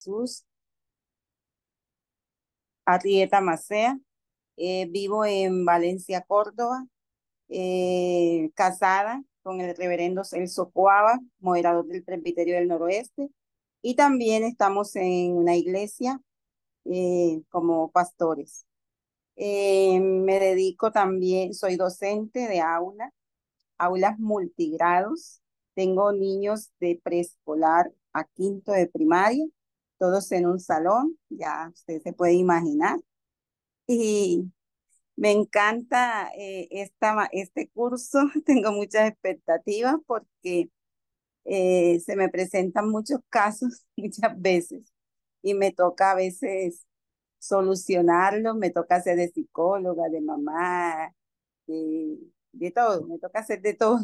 Jesús Arrieta Macea. Vivo en Valencia, Córdoba, casada con el reverendo Celso Coava, moderador del Presbiterio del Noroeste, y también estamos en una iglesia como pastores. Me dedico también, soy docente de aulas multigrados. Tengo niños de preescolar a quinto de primaria, todos en un salón, ya usted se puede imaginar. Y me encanta este curso, tengo muchas expectativas porque se me presentan muchos casos muchas veces y me toca a veces solucionarlos, me toca ser de psicóloga, de mamá, de todo, me toca hacer de todo.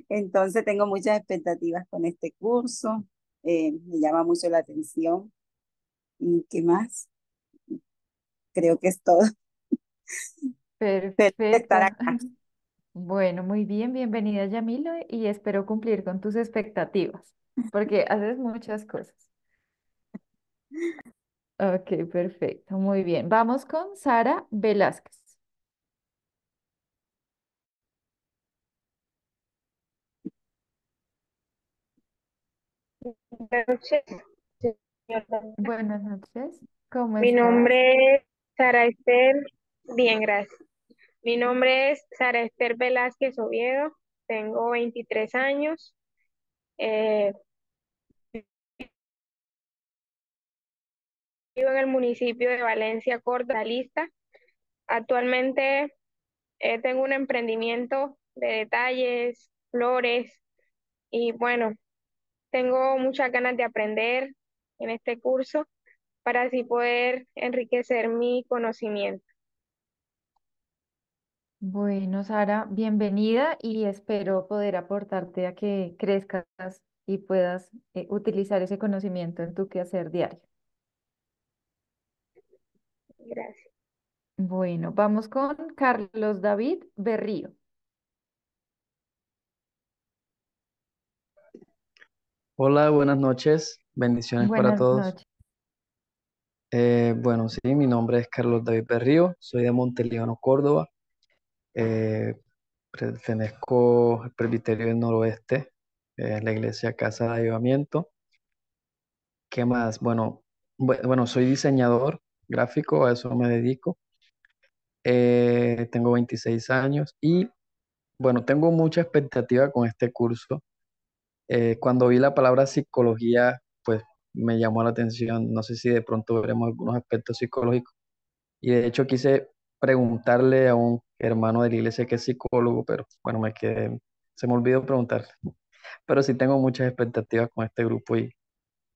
Entonces tengo muchas expectativas con este curso, me llama mucho la atención. ¿Y qué más? Creo que es todo. Feliz de Perfecto. estar acá. Bueno, muy bien, bienvenida Yamilo y espero cumplir con tus expectativas, porque haces muchas cosas. Ok, perfecto, muy bien. Vamos con Sara Velázquez. Buenas noches, señor Daniel. Buenas noches, ¿cómo Mi estás? nombre es Sara Esther, bien, gracias. Mi nombre es Sara Esther Velázquez Oviedo, tengo 23 años, eh, vivo en el municipio de Valencia, Córdoba, lista. Actualmente tengo un emprendimiento de detalles, flores y bueno, tengo muchas ganas de aprender en este curso para así poder enriquecer mi conocimiento. Bueno, Sara, bienvenida y espero poder aportarte a que crezcas y puedas utilizar ese conocimiento en tu quehacer diario. Gracias. Bueno, vamos con Carlos David Berrío. Hola, buenas noches. Bendiciones para Buenas todos. noches. Bueno, sí, mi nombre es Carlos David Berrío, soy de Monteliano, Córdoba. Eh, Pertenezco al Presbiterio del Noroeste, la iglesia Casa de Avivamiento. ¿Qué más? Bueno, soy diseñador gráfico, a eso me dedico. Tengo 26 años y bueno, tengo mucha expectativa con este curso. Cuando vi la palabra psicología, pues me llamó la atención. No sé si de pronto veremos algunos aspectos psicológicos. Y de hecho quise preguntarle a un hermano de la iglesia que es psicólogo, pero bueno, se me olvidó preguntarle. Pero sí tengo muchas expectativas con este grupo y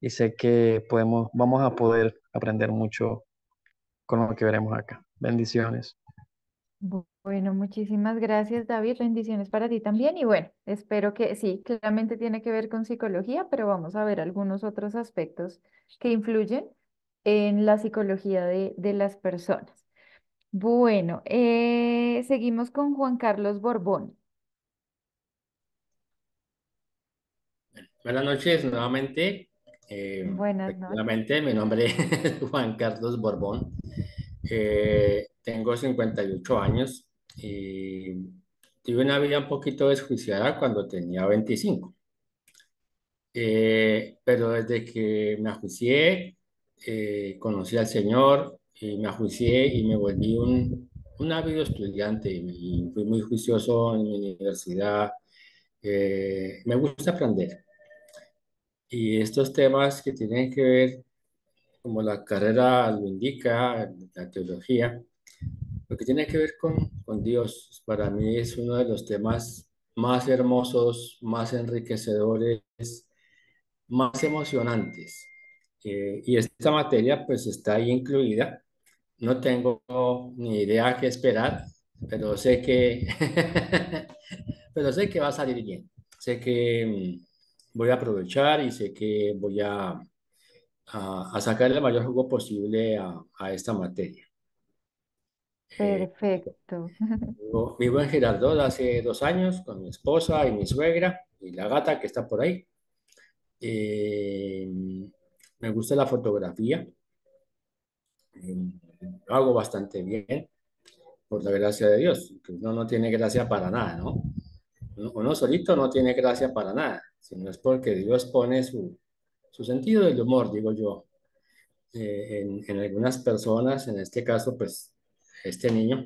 sé que vamos a poder aprender mucho con lo que veremos acá. Bendiciones. Bueno, muchísimas gracias, David. Bendiciones para ti también. Y bueno, espero que sí, claramente tiene que ver con psicología, pero vamos a ver algunos otros aspectos que influyen en la psicología de las personas. Bueno, seguimos con Juan Carlos Borbón. Buenas noches nuevamente. Buenas noches. Efectivamente, mi nombre es Juan Carlos Borbón. Tengo 58 años y tuve una vida un poquito desjuiciada cuando tenía 25. Pero desde que me ajuicié, conocí al Señor y me ajuicié y me volví un ávido estudiante y fui muy juicioso en mi universidad. Me gusta aprender. Y estos temas que tienen que ver, como la carrera lo indica, la teología, lo que tiene que ver con Dios, para mí es uno de los temas más hermosos, más enriquecedores, más emocionantes. Y esta materia pues está ahí incluida. No tengo ni idea qué esperar, pero sé que, pero sé que va a salir bien. Sé que voy a aprovechar y sé que voy a sacar el mayor jugo posible a esta materia. Eh, Perfecto. vivo en Girardot hace 2 años con mi esposa y mi suegra y la gata que está por ahí. Eh, Me gusta la fotografía, lo hago bastante bien, por la gracia de Dios, que uno no tiene gracia para nada, ¿no? Uno solito no tiene gracia para nada, sino es porque Dios pone su sentido del humor, digo yo, en algunas personas, en este caso, pues, este niño,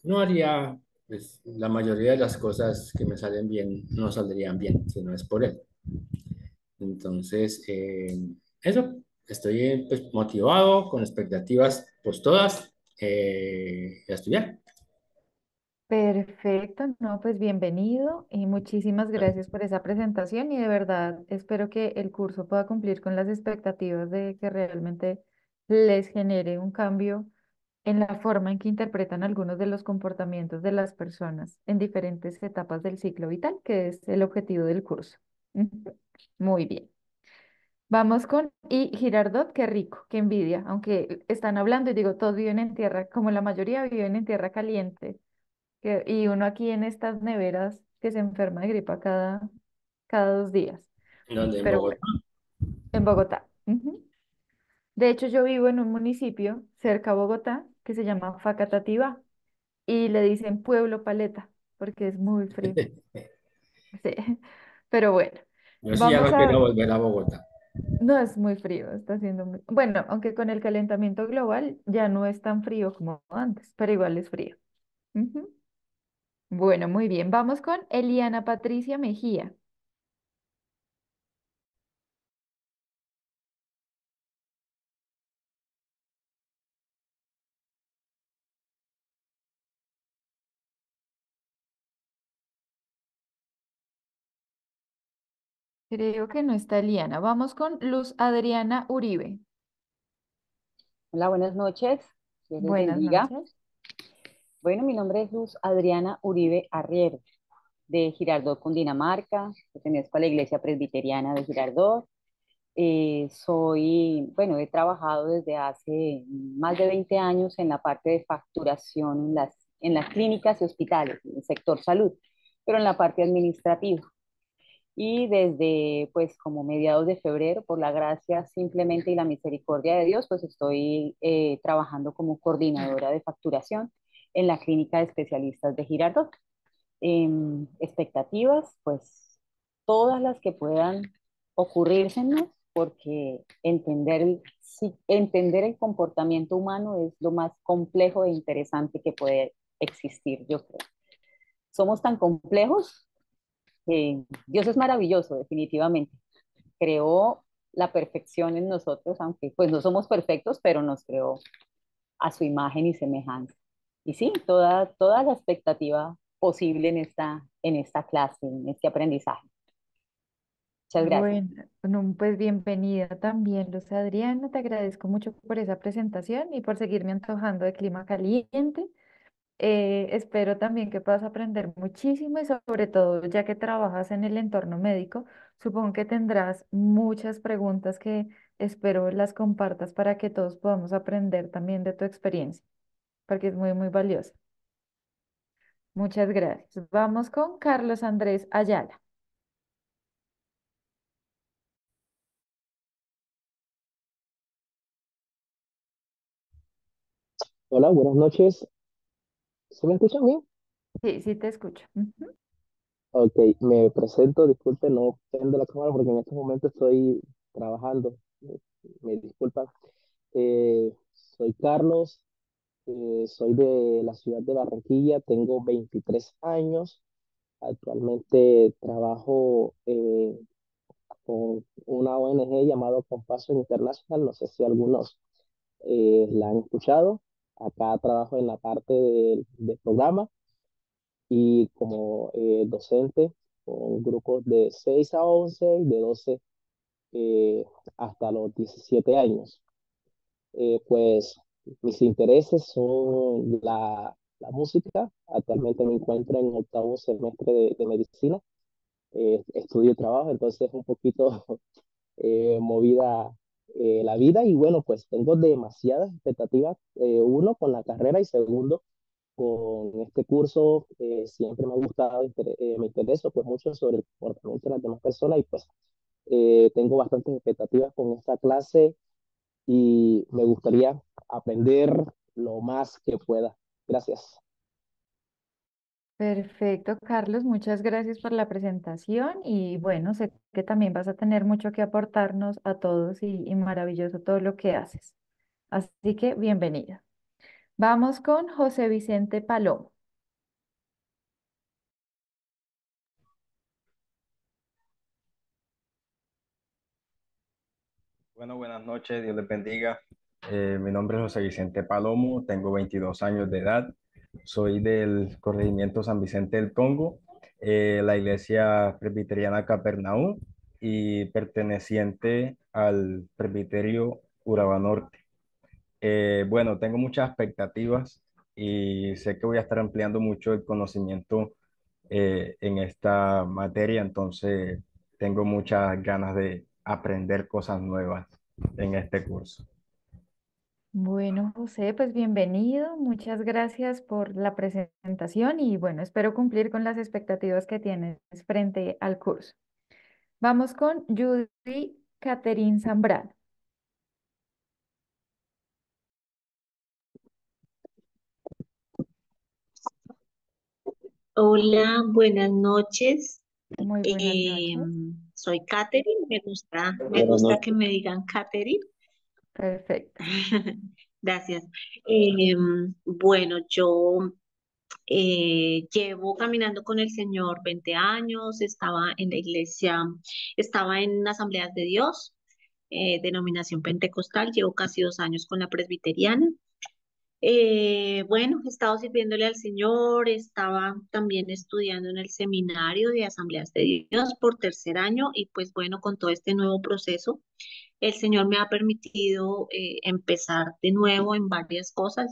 no haría, pues, la mayoría de las cosas que me salen bien no saldrían bien si no es por él. Entonces, eso, estoy pues, motivado, con expectativas, pues todas, a estudiar. Perfecto, no, pues bienvenido y muchísimas gracias por esa presentación y de verdad espero que el curso pueda cumplir con las expectativas de que realmente les genere un cambio en la forma en que interpretan algunos de los comportamientos de las personas en diferentes etapas del ciclo vital, que es el objetivo del curso. Ujú. Muy bien. Vamos con, y Girardot, qué rico, qué envidia, aunque están hablando y digo, todos viven en tierra, como la mayoría viven en tierra caliente, y uno aquí en estas neveras que se enferma de gripa cada 2 días. Donde en Pero Bogotá, bueno, en Bogotá. Ujú. De hecho, yo vivo en un municipio cerca a Bogotá que se llama Facatativá y le dicen Pueblo Paleta porque es muy frío. Sí. Pero bueno, yo sí ya vamos no quiero a... volver a Bogotá. No es muy frío, está haciendo muy... Bueno, aunque con el calentamiento global ya no es tan frío como antes, pero igual es frío. Ujú. Bueno, muy bien. Vamos con Eliana Patricia Mejía. Creo que no está Eliana. Vamos con Luz Adriana Uribe. Hola, buenas noches. Dios les Buenas bendiga. noches. Bueno, mi nombre es Luz Adriana Uribe Arriero, de Girardot, Cundinamarca. Pertenezco a la Iglesia Presbiteriana de Girardot. He trabajado desde hace más de 20 años en la parte de facturación en las clínicas y hospitales, en el sector salud, pero en la parte administrativa. Y desde, pues, como mediados de febrero, por la gracia simplemente y la misericordia de Dios, pues estoy trabajando como coordinadora de facturación en la clínica de especialistas de Girardot. Expectativas, pues, todas las que puedan ocurrírsenos, porque entender el comportamiento humano es lo más complejo e interesante que puede existir, yo creo. Somos tan complejos. Dios es maravilloso, definitivamente. Creó la perfección en nosotros, aunque pues no somos perfectos, pero nos creó a su imagen y semejanza. Y sí, toda la expectativa posible en esta clase, en este aprendizaje. Muchas gracias. Bueno, no, pues bienvenida también, Luz Adriana. Te agradezco mucho por esa presentación y por seguirme antojando de clima caliente. Espero también que puedas aprender muchísimo y sobre todo, ya que trabajas en el entorno médico, supongo que tendrás muchas preguntas que espero las compartas para que todos podamos aprender también de tu experiencia, porque es muy, muy valiosa. Muchas gracias. Vamos con Carlos Andrés Ayala. Hola, buenas noches. ¿Se me escuchan bien? Sí, sí te escucho. Ujú. Ok, me presento, disculpe, no prendo la cámara porque en este momento estoy trabajando. Me disculpa. Soy Carlos, soy de la ciudad de Barranquilla, tengo 23 años. Actualmente trabajo con una ONG llamada Compasión Internacional, no sé si algunos la han escuchado. Acá trabajo en la parte de programa y como docente con grupos de 6 a 11 y de 12 eh, hasta los 17 años. Pues mis intereses son la música. Actualmente me encuentro en octavo semestre de medicina. Estudio y trabajo, entonces es un poquito movida la vida y bueno, pues tengo demasiadas expectativas, uno con la carrera y segundo con este curso. Siempre me ha gustado, me intereso pues mucho sobre el comportamiento de las demás personas y pues Tengo bastantes expectativas con esta clase y me gustaría aprender lo más que pueda. Gracias. Perfecto, Carlos, muchas gracias por la presentación y bueno, sé que también vas a tener mucho que aportarnos a todos y maravilloso todo lo que haces. Así que bienvenida. Vamos con José Vicente Palomo. Bueno, buenas noches, Dios les bendiga. Mi nombre es José Vicente Palomo, tengo 22 años de edad, soy del corregimiento San Vicente del Congo, la iglesia presbiteriana Capernaum y perteneciente al presbiterio Urabá Norte. Bueno, tengo muchas expectativas y sé que voy a estar ampliando mucho el conocimiento en esta materia, entonces tengo muchas ganas de aprender cosas nuevas en este curso. Bueno, José, pues bienvenido. Muchas gracias por la presentación y bueno, espero cumplir con las expectativas que tienes frente al curso. Vamos con Judy Caterín Zambrano. Hola, buenas noches. Muy buenas noches. Soy Katherine. Me Buenas gusta que noches. me digan Katherine. Perfecto. Gracias. Bueno, yo llevo caminando con el Señor 20 años. Estaba en la iglesia, estaba en Asambleas de Dios, denominación pentecostal. Llevo casi 2 años con la presbiteriana. Bueno, he estado sirviéndole al Señor, estaba también estudiando en el seminario de Asambleas de Dios por tercer año y pues bueno, con todo este nuevo proceso, el Señor me ha permitido empezar de nuevo en varias cosas.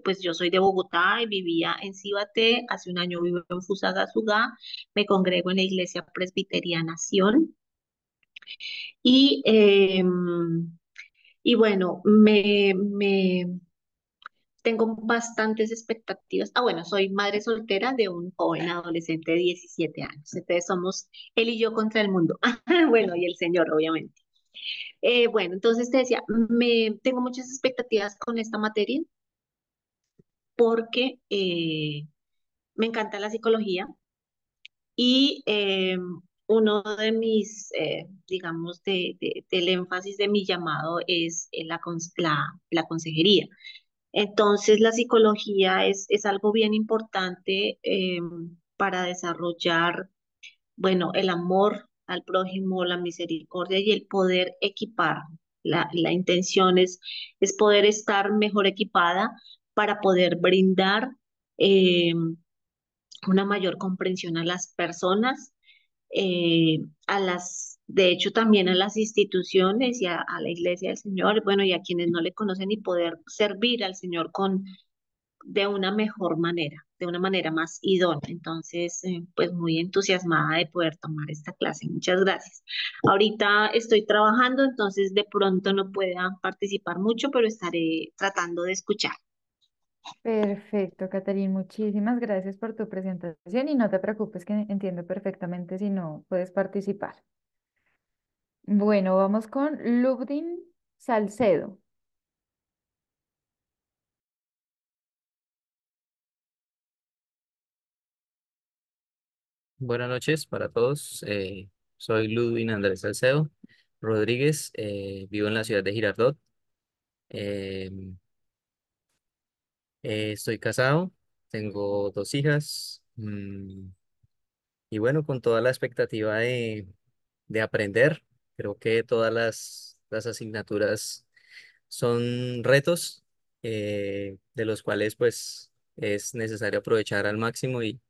Pues yo soy de Bogotá y vivía en Cíbate, hace un año vivo en Fusagasugá, me congrego en la Iglesia Presbiteriana Sion y, y bueno, tengo bastantes expectativas. Ah, bueno, soy madre soltera de un joven adolescente de 17 años. Entonces somos él y yo contra el mundo. Bueno, y el Señor, obviamente. Bueno, entonces te decía, tengo muchas expectativas con esta materia porque me encanta la psicología y uno de mis, digamos, del énfasis de mi llamado es la consejería. Entonces, la psicología es algo bien importante para desarrollar, bueno, el amor al prójimo, la misericordia y el poder equipar. La intención es poder estar mejor equipada para poder brindar eh, una mayor comprensión a las personas, de hecho también a las instituciones y a la Iglesia del Señor, bueno, y a quienes no le conocen y poder servir al Señor de una mejor manera, de una manera más idónea. Entonces, pues muy entusiasmada de poder tomar esta clase. Muchas gracias. Ahorita estoy trabajando, entonces de pronto no pueda participar mucho, pero estaré tratando de escuchar. Perfecto, Caterín. Muchísimas gracias por tu presentación y no te preocupes que entiendo perfectamente si no puedes participar. Bueno, vamos con Lubdin Salcedo. Buenas noches para todos. Soy Ludwin Andrés Salcedo Rodríguez. Vivo en la ciudad de Girardot. Eh, Estoy casado, tengo 2 hijas. Y bueno, con toda la expectativa de aprender. Creo que todas las asignaturas son retos de los cuales pues es necesario aprovechar al máximo y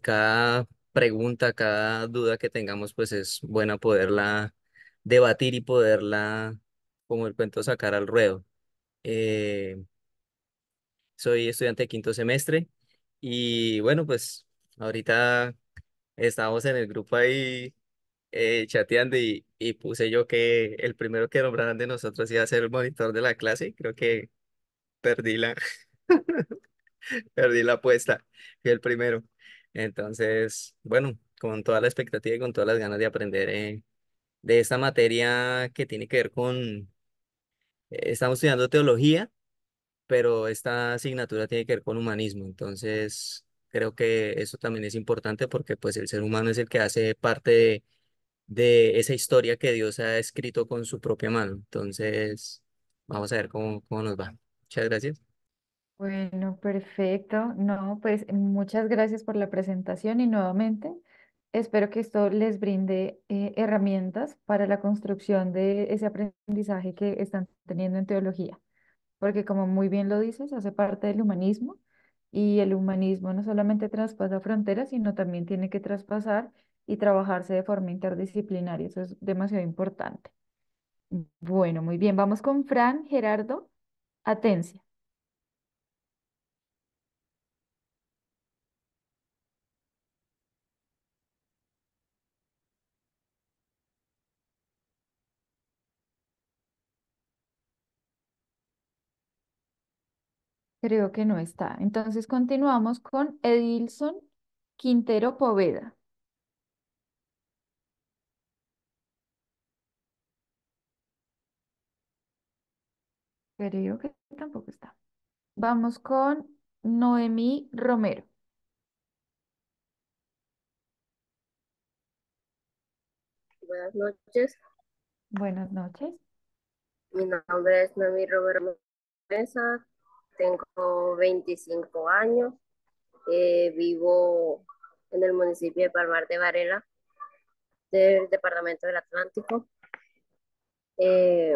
cada pregunta, cada duda que tengamos, pues es buena poderla debatir y poderla, como el cuento, sacar al ruedo. Eh, Soy estudiante de quinto semestre y bueno, pues ahorita estábamos en el grupo ahí chateando y puse yo que el primero que nombraran de nosotros iba a ser el monitor de la clase. Creo que perdí la, perdí la apuesta, fui el primero. Entonces, bueno, con toda la expectativa y con todas las ganas de aprender de esta materia que tiene que ver con, estamos estudiando teología, pero esta asignatura tiene que ver con humanismo. Entonces, creo que eso también es importante porque pues el ser humano es el que hace parte de esa historia que Dios ha escrito con su propia mano. Entonces, vamos a ver cómo nos va. Muchas gracias. Bueno, perfecto. No, pues muchas gracias por la presentación y nuevamente espero que esto les brinde herramientas para la construcción de ese aprendizaje que están teniendo en teología, porque como muy bien lo dices, hace parte del humanismo y el humanismo no solamente traspasa fronteras, sino también tiene que traspasar y trabajarse de forma interdisciplinaria. Eso es demasiado importante. Bueno, muy bien. Vamos con Fran Gerardo Atencia. Creo que no está. Entonces continuamos con Edilson Quintero Poveda. Creo que tampoco está. Vamos con Noemí Romero. Buenas noches, Buenas noches. mi nombre es Noemí Robert Mesa, tengo 25 años, vivo en el municipio de Palmar de Varela, del departamento del Atlántico. Eh,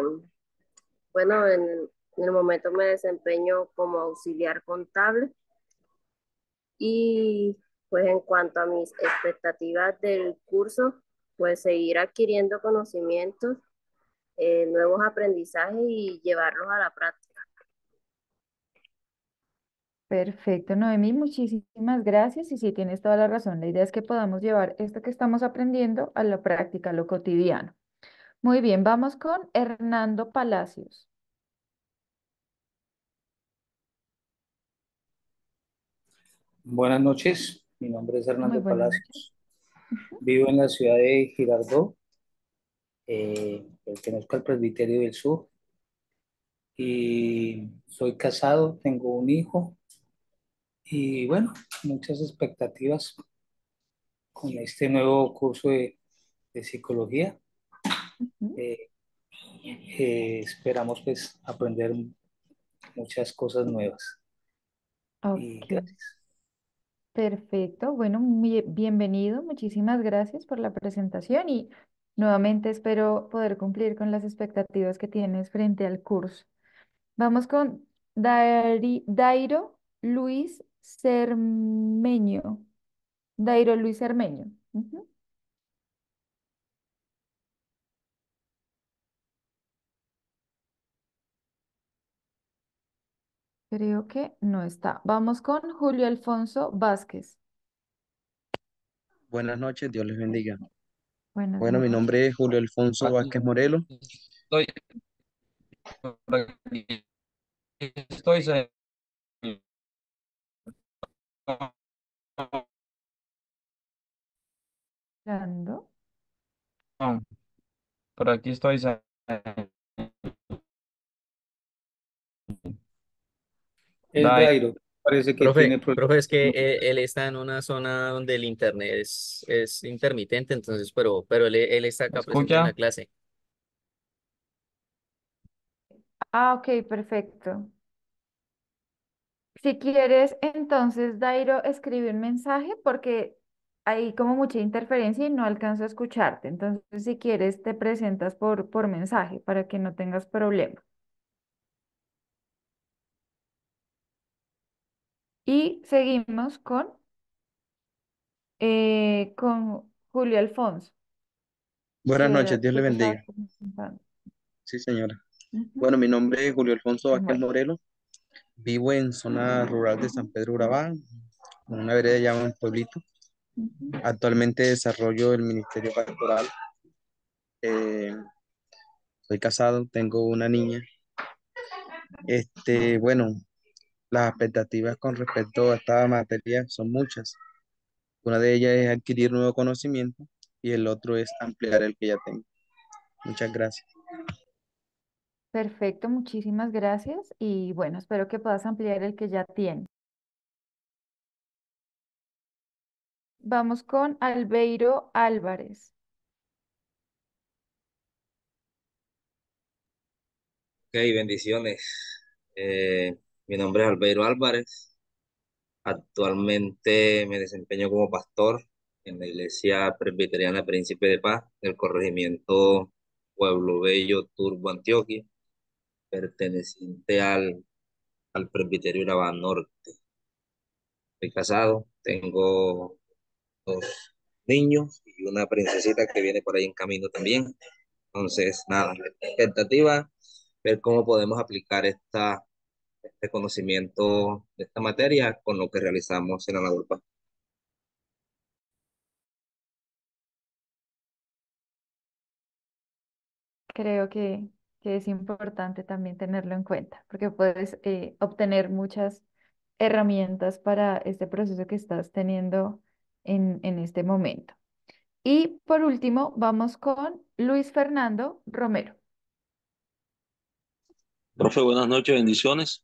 bueno, en el momento me desempeño como auxiliar contable y pues en cuanto a mis expectativas del curso, pues seguir adquiriendo conocimientos, nuevos aprendizajes y llevarlos a la práctica. Perfecto, Noemí, muchísimas gracias. Y sí, tienes toda la razón. La idea es que podamos llevar esto que estamos aprendiendo a la práctica, a lo cotidiano. Muy bien, vamos con Hernando Palacios. Buenas noches, mi nombre es Muy Hernando buenas noches. Palacios. Ujú. Vivo en la ciudad de Girardot, pertenezco al Presbiterio del Sur y soy casado, tengo un hijo y bueno, muchas expectativas con este nuevo curso de psicología. Ujú. Eh, Esperamos pues aprender muchas cosas nuevas y Ok. gracias. Perfecto, bueno, muy bienvenido, muchísimas gracias por la presentación y nuevamente espero poder cumplir con las expectativas que tienes frente al curso. Vamos con Dairo Luis Cermeño. Dairo Luis Cermeño. Ujú. Creo que no está. Vamos con Julio Alfonso Vázquez. Buenas noches, Dios les bendiga. Buenas Bueno, mi noches. nombre es Julio Alfonso Aquí Vázquez Morelo. estoy, por aquí estoy, señor. Hablando. Por aquí estoy. Es Dai, Dairo, parece que profe, tiene problemas. profe, es que él está en una zona donde el internet es intermitente, entonces, pero él está ¿Me acá presente en la escucha? clase. Ah, ok, perfecto. Si quieres, entonces, Dairo, escribe un mensaje porque hay como mucha interferencia y no alcanzo a escucharte. Entonces, si quieres, te presentas por mensaje para que no tengas problema. Y seguimos con Julio Alfonso, Buenas que noches, era Dios les tú que estabas bendiga. presentando. Sí, señora. Ujú. Bueno, mi nombre es Julio Alfonso Vázquez Bueno. Morelo. Vivo en zona rural de San Pedro Urabá, en una vereda llamada Pueblito. Ujú. Actualmente desarrollo el ministerio pastoral. Eh, Soy casado, tengo una niña. Bueno, las expectativas con respecto a esta materia son muchas. Una de ellas es adquirir nuevo conocimiento y el otro es ampliar el que ya tengo. Muchas gracias. Perfecto, muchísimas gracias y bueno, espero que puedas ampliar el que ya tienes. Vamos con Albeiro Álvarez. Ok, bendiciones. Mi nombre es Albeiro Álvarez. Actualmente me desempeño como pastor en la Iglesia Presbiteriana Príncipe de Paz del corregimiento Pueblo Bello, Turbo, Antioquia, perteneciente al Presbiterio Urabá Norte. Estoy casado, tengo dos niños y una princesita que viene por ahí en camino también. Entonces, nada, la expectativa, ver cómo podemos aplicar este conocimiento de esta materia con lo que realizamos en la ULPA. Creo que es importante también tenerlo en cuenta, porque puedes obtener muchas herramientas para este proceso que estás teniendo en este momento. Y por último, vamos con Luis Fernando Romero. Profe, buenas noches, bendiciones.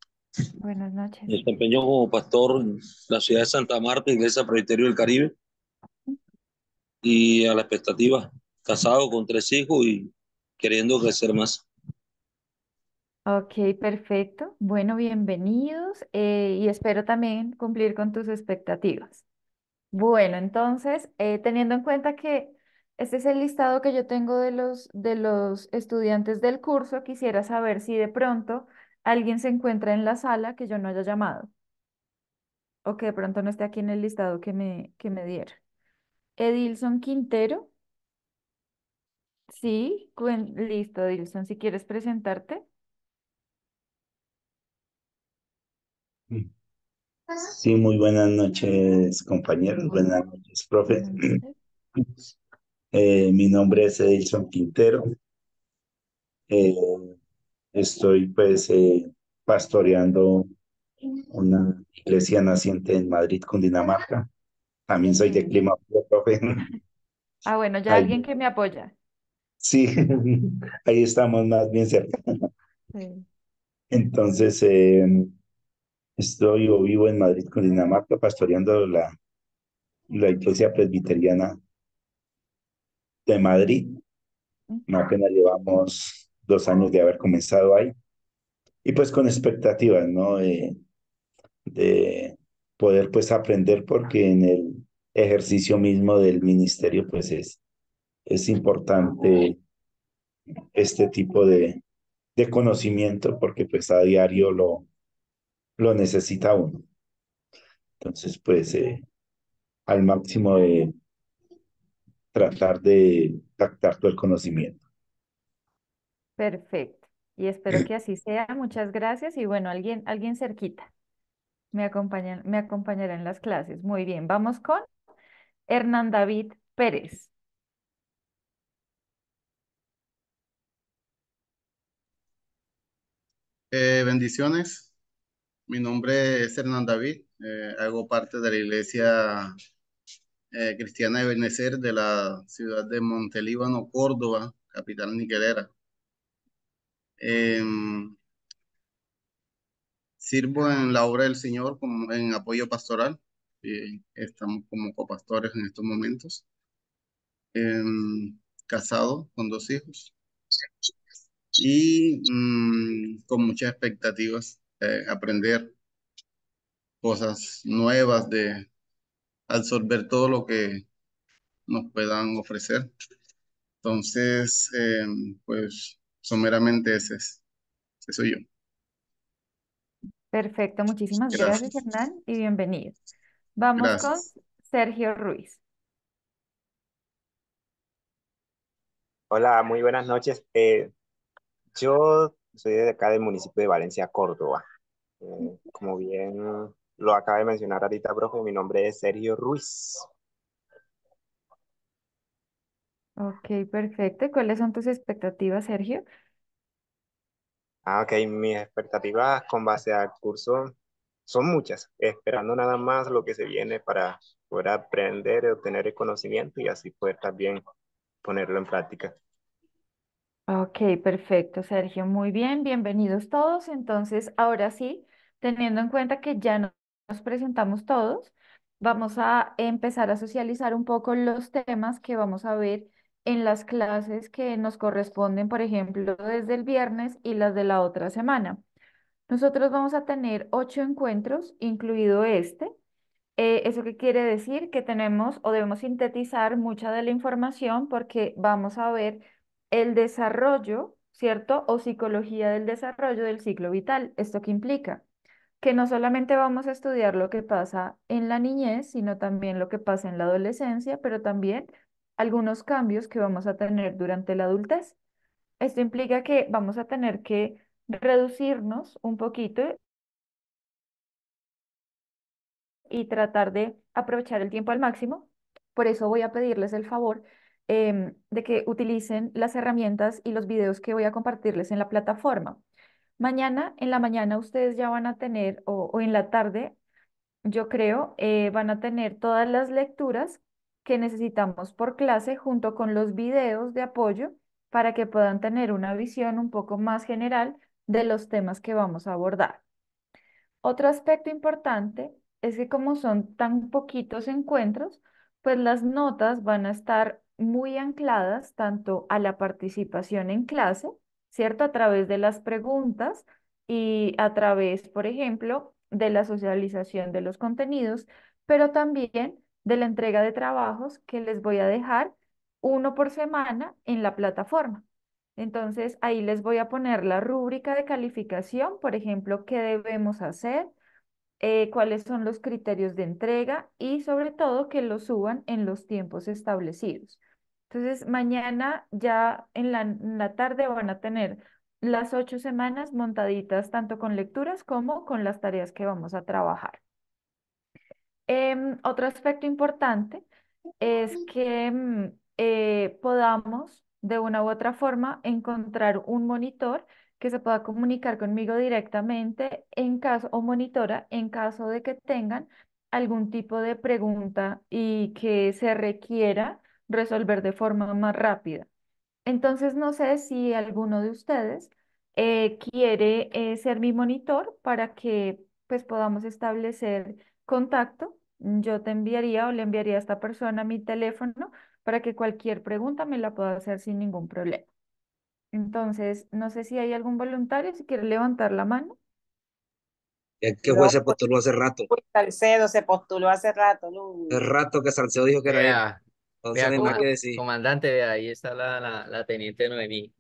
Buenas noches. Me desempeño como pastor en la ciudad de Santa Marta, Iglesia Presbiterio del Caribe, y a la expectativa, casado con 3 hijos y queriendo crecer más. Ok, perfecto. Bueno, bienvenidos y espero también cumplir con tus expectativas. Bueno, entonces, teniendo en cuenta que este es el listado que yo tengo de los estudiantes del curso, quisiera saber si de pronto alguien se encuentra en la sala que yo no haya llamado o que de pronto no esté aquí en el listado que me dieron. Edilson Quintero, sí, listo, Edilson, si quieres presentarte. Sí, muy buenas noches, compañeros. Buenas noches, profe. Buenas noches. Mi nombre es Edilson Quintero. Eh, Estoy pues pastoreando una iglesia naciente en Madrid, Cundinamarca. También soy de Sí. clima frío, profe. Ah, bueno, ya Ahí- alguien que me apoya. sí, ahí estamos más bien cerca. Sí. Entonces, estoy o vivo en Madrid, Cundinamarca, pastoreando la iglesia presbiteriana de Madrid. Apenas llevamos 2 años de haber comenzado ahí y pues con expectativas, ¿no? De poder pues aprender porque en el ejercicio mismo del ministerio pues es importante este tipo de conocimiento porque pues a diario lo necesita uno. Entonces pues al máximo de tratar de captar todo el conocimiento. Perfecto. Y espero que así sea. Muchas gracias. Y bueno, alguien cerquita me acompañará en las clases. Muy bien. Vamos con Hernán David Pérez. Bendiciones, mi nombre es Hernán David, hago parte de la Iglesia Cristiana de Benecer de la ciudad de Montelíbano, Córdoba, capital niquelera. Em, Sirvo en la obra del Señor como en apoyo pastoral y estamos como copastores en estos momentos. Casado con 2 hijos y con muchas expectativas, aprender cosas nuevas, de absorber todo lo que nos puedan ofrecer. Entonces, pues someramente ese soy yo. Perfecto. Muchísimas gracias, Gracias. Hernán, y bienvenido. Vamos con Gracias. Sergio Ruiz. Hola, muy buenas noches. Yo soy de acá del municipio de Valencia, Córdoba. Como bien lo acaba de mencionar ahorita, profe, mi nombre es Sergio Ruiz. Ok, perfecto. ¿Y cuáles son tus expectativas, Sergio? Ok, mis expectativas con base al curso son muchas, esperando nada más lo que se viene para poder aprender y obtener el conocimiento y así poder también ponerlo en práctica. Ok, perfecto, Sergio. Muy bien, bienvenidos todos. Entonces, ahora sí, teniendo en cuenta que ya nos presentamos todos, vamos a empezar a socializar un poco los temas que vamos a ver en las clases que nos corresponden, por ejemplo, desde el viernes y las de la otra semana. Nosotros vamos a tener 8 encuentros, incluido este. ¿Eso qué quiere decir? Que tenemos o debemos sintetizar mucha de la información porque vamos a ver el desarrollo, ¿cierto? O psicología del desarrollo del ciclo vital. ¿Esto qué implica? Que no solamente vamos a estudiar lo que pasa en la niñez, sino también lo que pasa en la adolescencia, pero también algunos cambios que vamos a tener durante la adultez. Esto implica que vamos a tener que reducirnos un poquito y tratar de aprovechar el tiempo al máximo. Por eso voy a pedirles el favor de que utilicen las herramientas y los videos que voy a compartirles en la plataforma. Mañana, en la mañana, ustedes ya van a tener, o en la tarde, yo creo, van a tener todas las lecturas que necesitamos por clase junto con los videos de apoyo para que puedan tener una visión un poco más general de los temas que vamos a abordar. Otro aspecto importante es que como son tan poquitos encuentros, pues las notas van a estar muy ancladas tanto a la participación en clase, ¿cierto? A través de las preguntas y a través, por ejemplo, de la socialización de los contenidos, pero también de la entrega de trabajos que les voy a dejar uno por semana en la plataforma. Entonces, ahí les voy a poner la rúbrica de calificación, por ejemplo, qué debemos hacer, cuáles son los criterios de entrega y sobre todo que lo suban en los tiempos establecidos. Entonces, mañana ya en la tarde van a tener las 8 semanas montaditas tanto con lecturas como con las tareas que vamos a trabajar. Otro aspecto importante es que podamos de una u otra forma encontrar un monitor que se pueda comunicar conmigo directamente en caso, o monitora en caso de que tengan algún tipo de pregunta y que se requiera resolver de forma más rápida. Entonces, no sé si alguno de ustedes quiere ser mi monitor para que pues podamos establecer contacto. Yo te enviaría o le enviaría a esta persona mi teléfono para que cualquier pregunta me la pueda hacer sin ningún problema. Entonces, no sé si hay algún voluntario, si quiere levantar la mano. Es que Yo, juez se postuló hace rato. Salcedo se postuló hace rato, Hace Luis. rato que Salcedo dijo que era él. Vea, Entonces no vea, hay más que Uy. decir. comandante, vea, ahí está la teniente Noemí.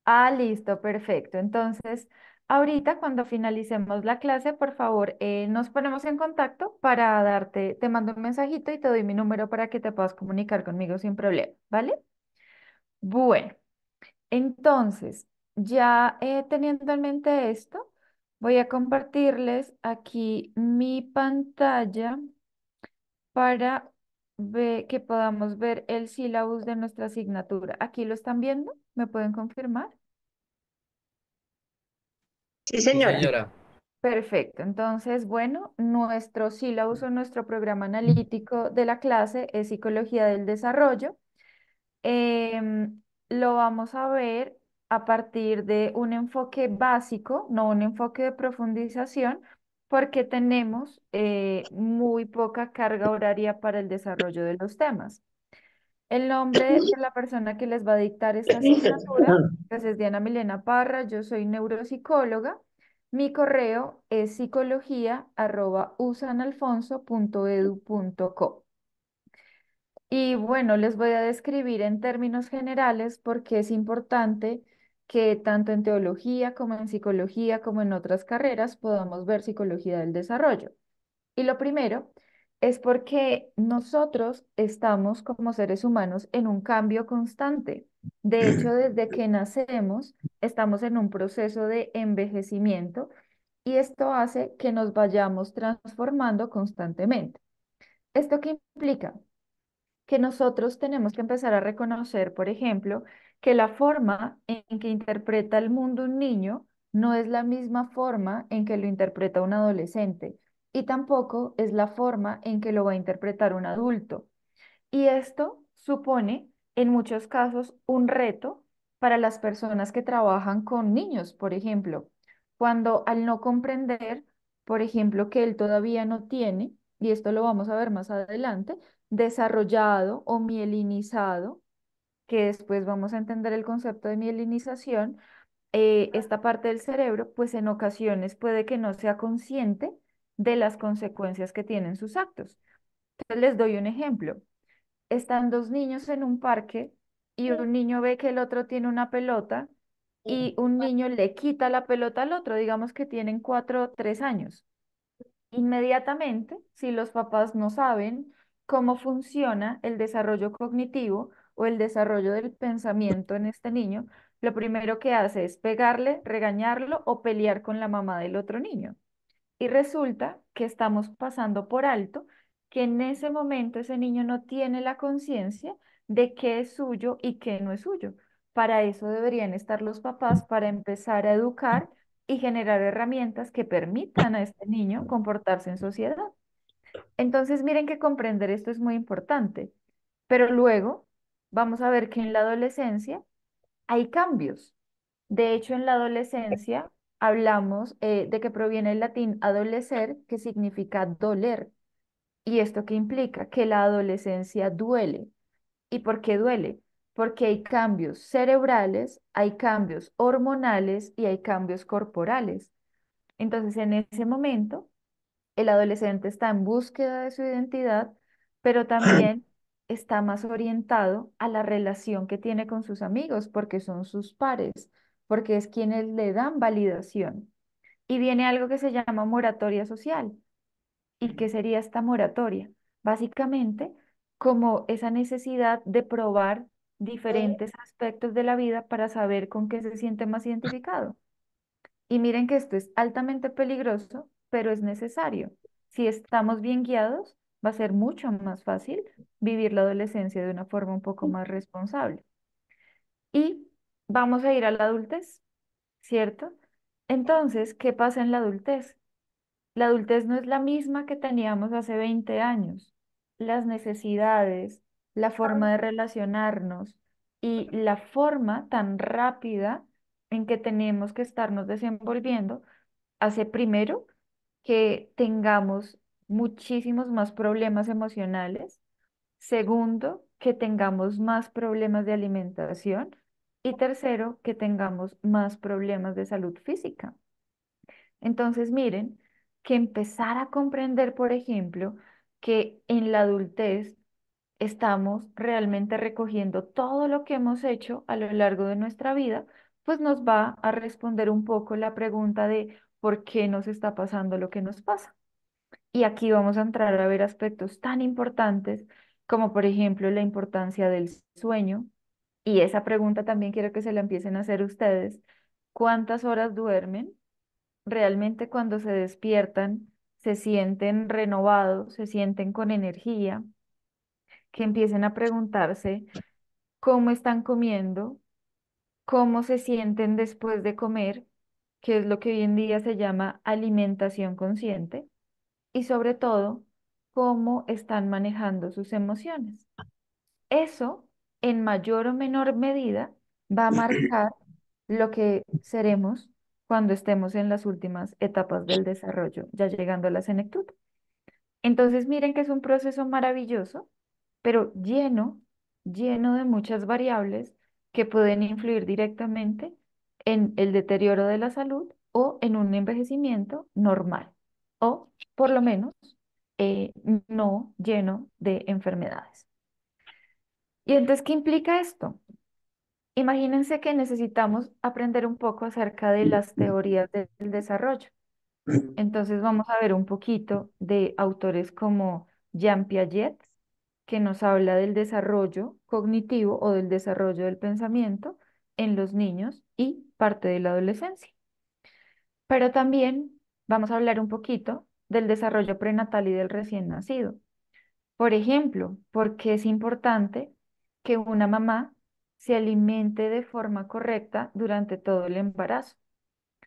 Ah, listo, perfecto. Entonces, ahorita cuando finalicemos la clase, por favor, nos ponemos en contacto para darte, te mando un mensajito y te doy mi número para que te puedas comunicar conmigo sin problema, ¿vale? Bueno, entonces, ya teniendo en mente esto, voy a compartirles aquí mi pantalla para que podamos ver el sílabus de nuestra asignatura. ¿Aquí lo están viendo? ¿Me pueden confirmar? Sí, Sí, señora. señora. Perfecto. Entonces, bueno, nuestro sílabus o nuestro programa analítico de la clase es Psicología del Desarrollo. Lo vamos a ver a partir de un enfoque básico, no un enfoque de profundización, porque tenemos muy poca carga horaria para el desarrollo de los temas. El nombre de la persona que les va a dictar esta asignatura, pues es Diana Milena Parra, yo soy neuropsicóloga. Mi correo es psicología@usanalfonso.edu.co. Y bueno, les voy a describir en términos generales porque es importante que tanto en teología como en psicología como en otras carreras podamos ver psicología del desarrollo. Y lo primero es porque nosotros estamos como seres humanos en un cambio constante. De hecho, desde que nacemos, estamos en un proceso de envejecimiento y esto hace que nos vayamos transformando constantemente. ¿Esto qué implica? Que nosotros tenemos que empezar a reconocer, por ejemplo, que la forma en que interpreta el mundo un niño no es la misma forma en que lo interpreta un adolescente y tampoco es la forma en que lo va a interpretar un adulto. Y esto supone, en muchos casos, un reto para las personas que trabajan con niños, por ejemplo, cuando al no comprender, por ejemplo, que él todavía no tiene, y esto lo vamos a ver más adelante, desarrollado o mielinizado, que después vamos a entender el concepto de mielinización, esta parte del cerebro, pues en ocasiones puede que no sea consciente de las consecuencias que tienen sus actos. Entonces les doy un ejemplo. Están dos niños en un parque y un niño ve que el otro tiene una pelota y un niño le quita la pelota al otro, digamos que tienen 4 o 3 años. Inmediatamente, si los papás no saben cómo funciona el desarrollo cognitivo o el desarrollo del pensamiento en este niño, lo primero que hace es pegarle, regañarlo o pelear con la mamá del otro niño. Y resulta que estamos pasando por alto que en ese momento ese niño no tiene la conciencia de qué es suyo y qué no es suyo. Para eso deberían estar los papás, para empezar a educar y generar herramientas que permitan a este niño comportarse en sociedad. Entonces, miren que comprender esto es muy importante, pero luego vamos a ver que en la adolescencia hay cambios. De hecho, en la adolescencia hablamos de que proviene el latín adolecer, que significa doler. ¿Y esto qué implica? Que la adolescencia duele. ¿Y por qué duele? Porque hay cambios cerebrales, hay cambios hormonales y hay cambios corporales. Entonces, en ese momento, el adolescente está en búsqueda de su identidad, pero también está más orientado a la relación que tiene con sus amigos, porque son sus pares, porque es quienes le dan validación. Y viene algo que se llama moratoria social. ¿Y qué sería esta moratoria? Básicamente, como esa necesidad de probar diferentes aspectos de la vida para saber con qué se siente más identificado. Y miren que esto es altamente peligroso, pero es necesario. Si estamos bien guiados, va a ser mucho más fácil vivir la adolescencia de una forma un poco más responsable. Y vamos a ir a la adultez, ¿cierto? Entonces, ¿qué pasa en la adultez? La adultez no es la misma que teníamos hace 20 años. Las necesidades, la forma de relacionarnos y la forma tan rápida en que tenemos que estarnos desenvolviendo hace primero que tengamos muchísimos más problemas emocionales, segundo, que tengamos más problemas de alimentación y tercero, que tengamos más problemas de salud física. Entonces, miren, que empezar a comprender, por ejemplo, que en la adultez estamos realmente recogiendo todo lo que hemos hecho a lo largo de nuestra vida, pues nos va a responder un poco la pregunta de por qué nos está pasando lo que nos pasa. Y aquí vamos a entrar a ver aspectos tan importantes como, por ejemplo, la importancia del sueño. Y esa pregunta también quiero que se la empiecen a hacer ustedes. ¿Cuántas horas duermen? Realmente cuando se despiertan, se sienten renovados, se sienten con energía, que empiecen a preguntarse cómo están comiendo, cómo se sienten después de comer, que es lo que hoy en día se llama alimentación consciente, y sobre todo, cómo están manejando sus emociones. Eso, en mayor o menor medida, va a marcar lo que seremos cuando estemos en las últimas etapas del desarrollo, ya llegando a la senectud. Entonces, miren que es un proceso maravilloso, pero lleno de muchas variables que pueden influir directamente en el deterioro de la salud o en un envejecimiento normal, o por lo menos no lleno de enfermedades. ¿Y entonces qué implica esto? Imagínense que necesitamos aprender un poco acerca de las teorías del desarrollo. Entonces vamos a ver un poquito de autores como Jean Piaget, que nos habla del desarrollo cognitivo o del desarrollo del pensamiento en los niños y parte de la adolescencia. Pero también vamos a hablar un poquito del desarrollo prenatal y del recién nacido. Por ejemplo, porque es importante que una mamá se alimente de forma correcta durante todo el embarazo,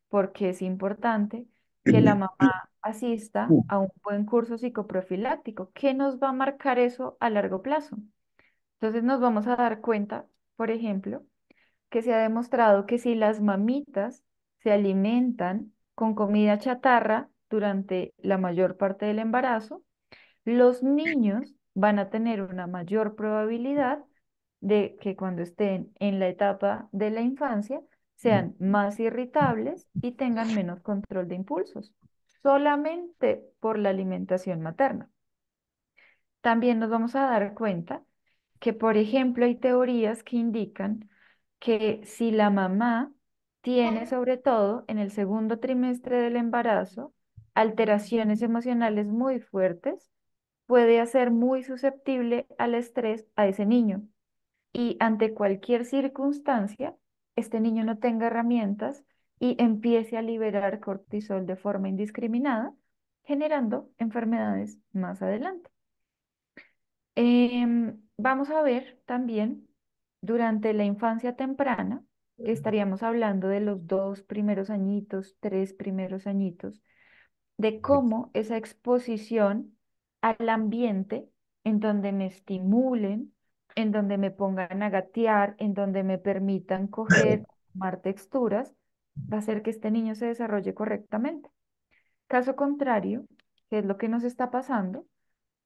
porque es importante que la mamá asista a un buen curso psicoprofiláctico. ¿Qué nos va a marcar eso a largo plazo? Entonces nos vamos a dar cuenta, por ejemplo, que se ha demostrado que si las mamitas se alimentan con comida chatarra durante la mayor parte del embarazo, los niños van a tener una mayor probabilidad de que cuando estén en la etapa de la infancia sean más irritables y tengan menos control de impulsos, solamente por la alimentación materna. También nos vamos a dar cuenta que, por ejemplo, hay teorías que indican que si la mamá tiene, sobre todo en el segundo trimestre del embarazo, alteraciones emocionales muy fuertes, puede hacer muy susceptible al estrés a ese niño. Y ante cualquier circunstancia, este niño no tenga herramientas y empiece a liberar cortisol de forma indiscriminada, generando enfermedades más adelante. Vamos a ver también durante la infancia temprana, que estaríamos hablando de los 2 primeros añitos, 3 primeros añitos, de cómo esa exposición al ambiente en donde me estimulen, en donde me pongan a gatear, en donde me permitan coger, tomar texturas, va a hacer que este niño se desarrolle correctamente. Caso contrario, ¿qué es lo que nos está pasando?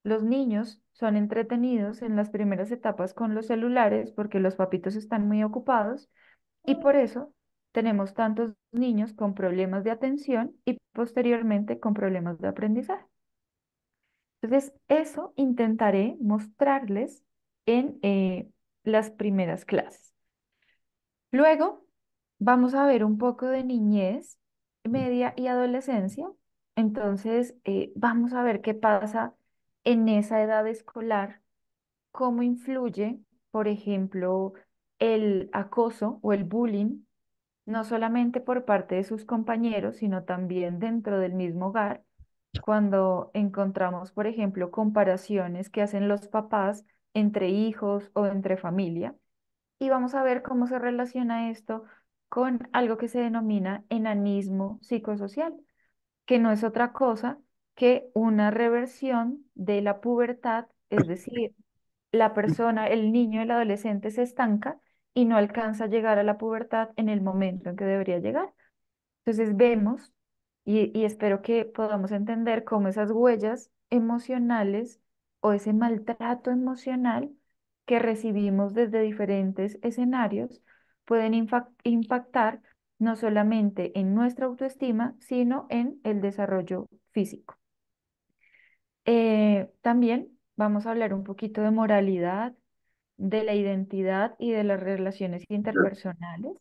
Los niños son entretenidos en las primeras etapas con los celulares porque los papitos están muy ocupados y por eso tenemos tantos niños con problemas de atención y posteriormente con problemas de aprendizaje. Entonces, eso intentaré mostrarles en las primeras clases. Luego, vamos a ver un poco de niñez, media y adolescencia. Entonces, vamos a ver qué pasa en esa edad escolar, cómo influye, por ejemplo, el acoso o el bullying, no solamente por parte de sus compañeros, sino también dentro del mismo hogar, cuando encontramos, por ejemplo, comparaciones que hacen los papás entre hijos o entre familia. Y vamos a ver cómo se relaciona esto con algo que se denomina enanismo psicosocial, que no es otra cosa que una reversión de la pubertad, es decir, la persona, el niño, el adolescente se estanca y no alcanza a llegar a la pubertad en el momento en que debería llegar. Entonces vemos y espero que podamos entender cómo esas huellas emocionales o ese maltrato emocional que recibimos desde diferentes escenarios pueden impactar no solamente en nuestra autoestima, sino en el desarrollo físico. También vamos a hablar un poquito de moralidad, de la identidad y de las relaciones interpersonales,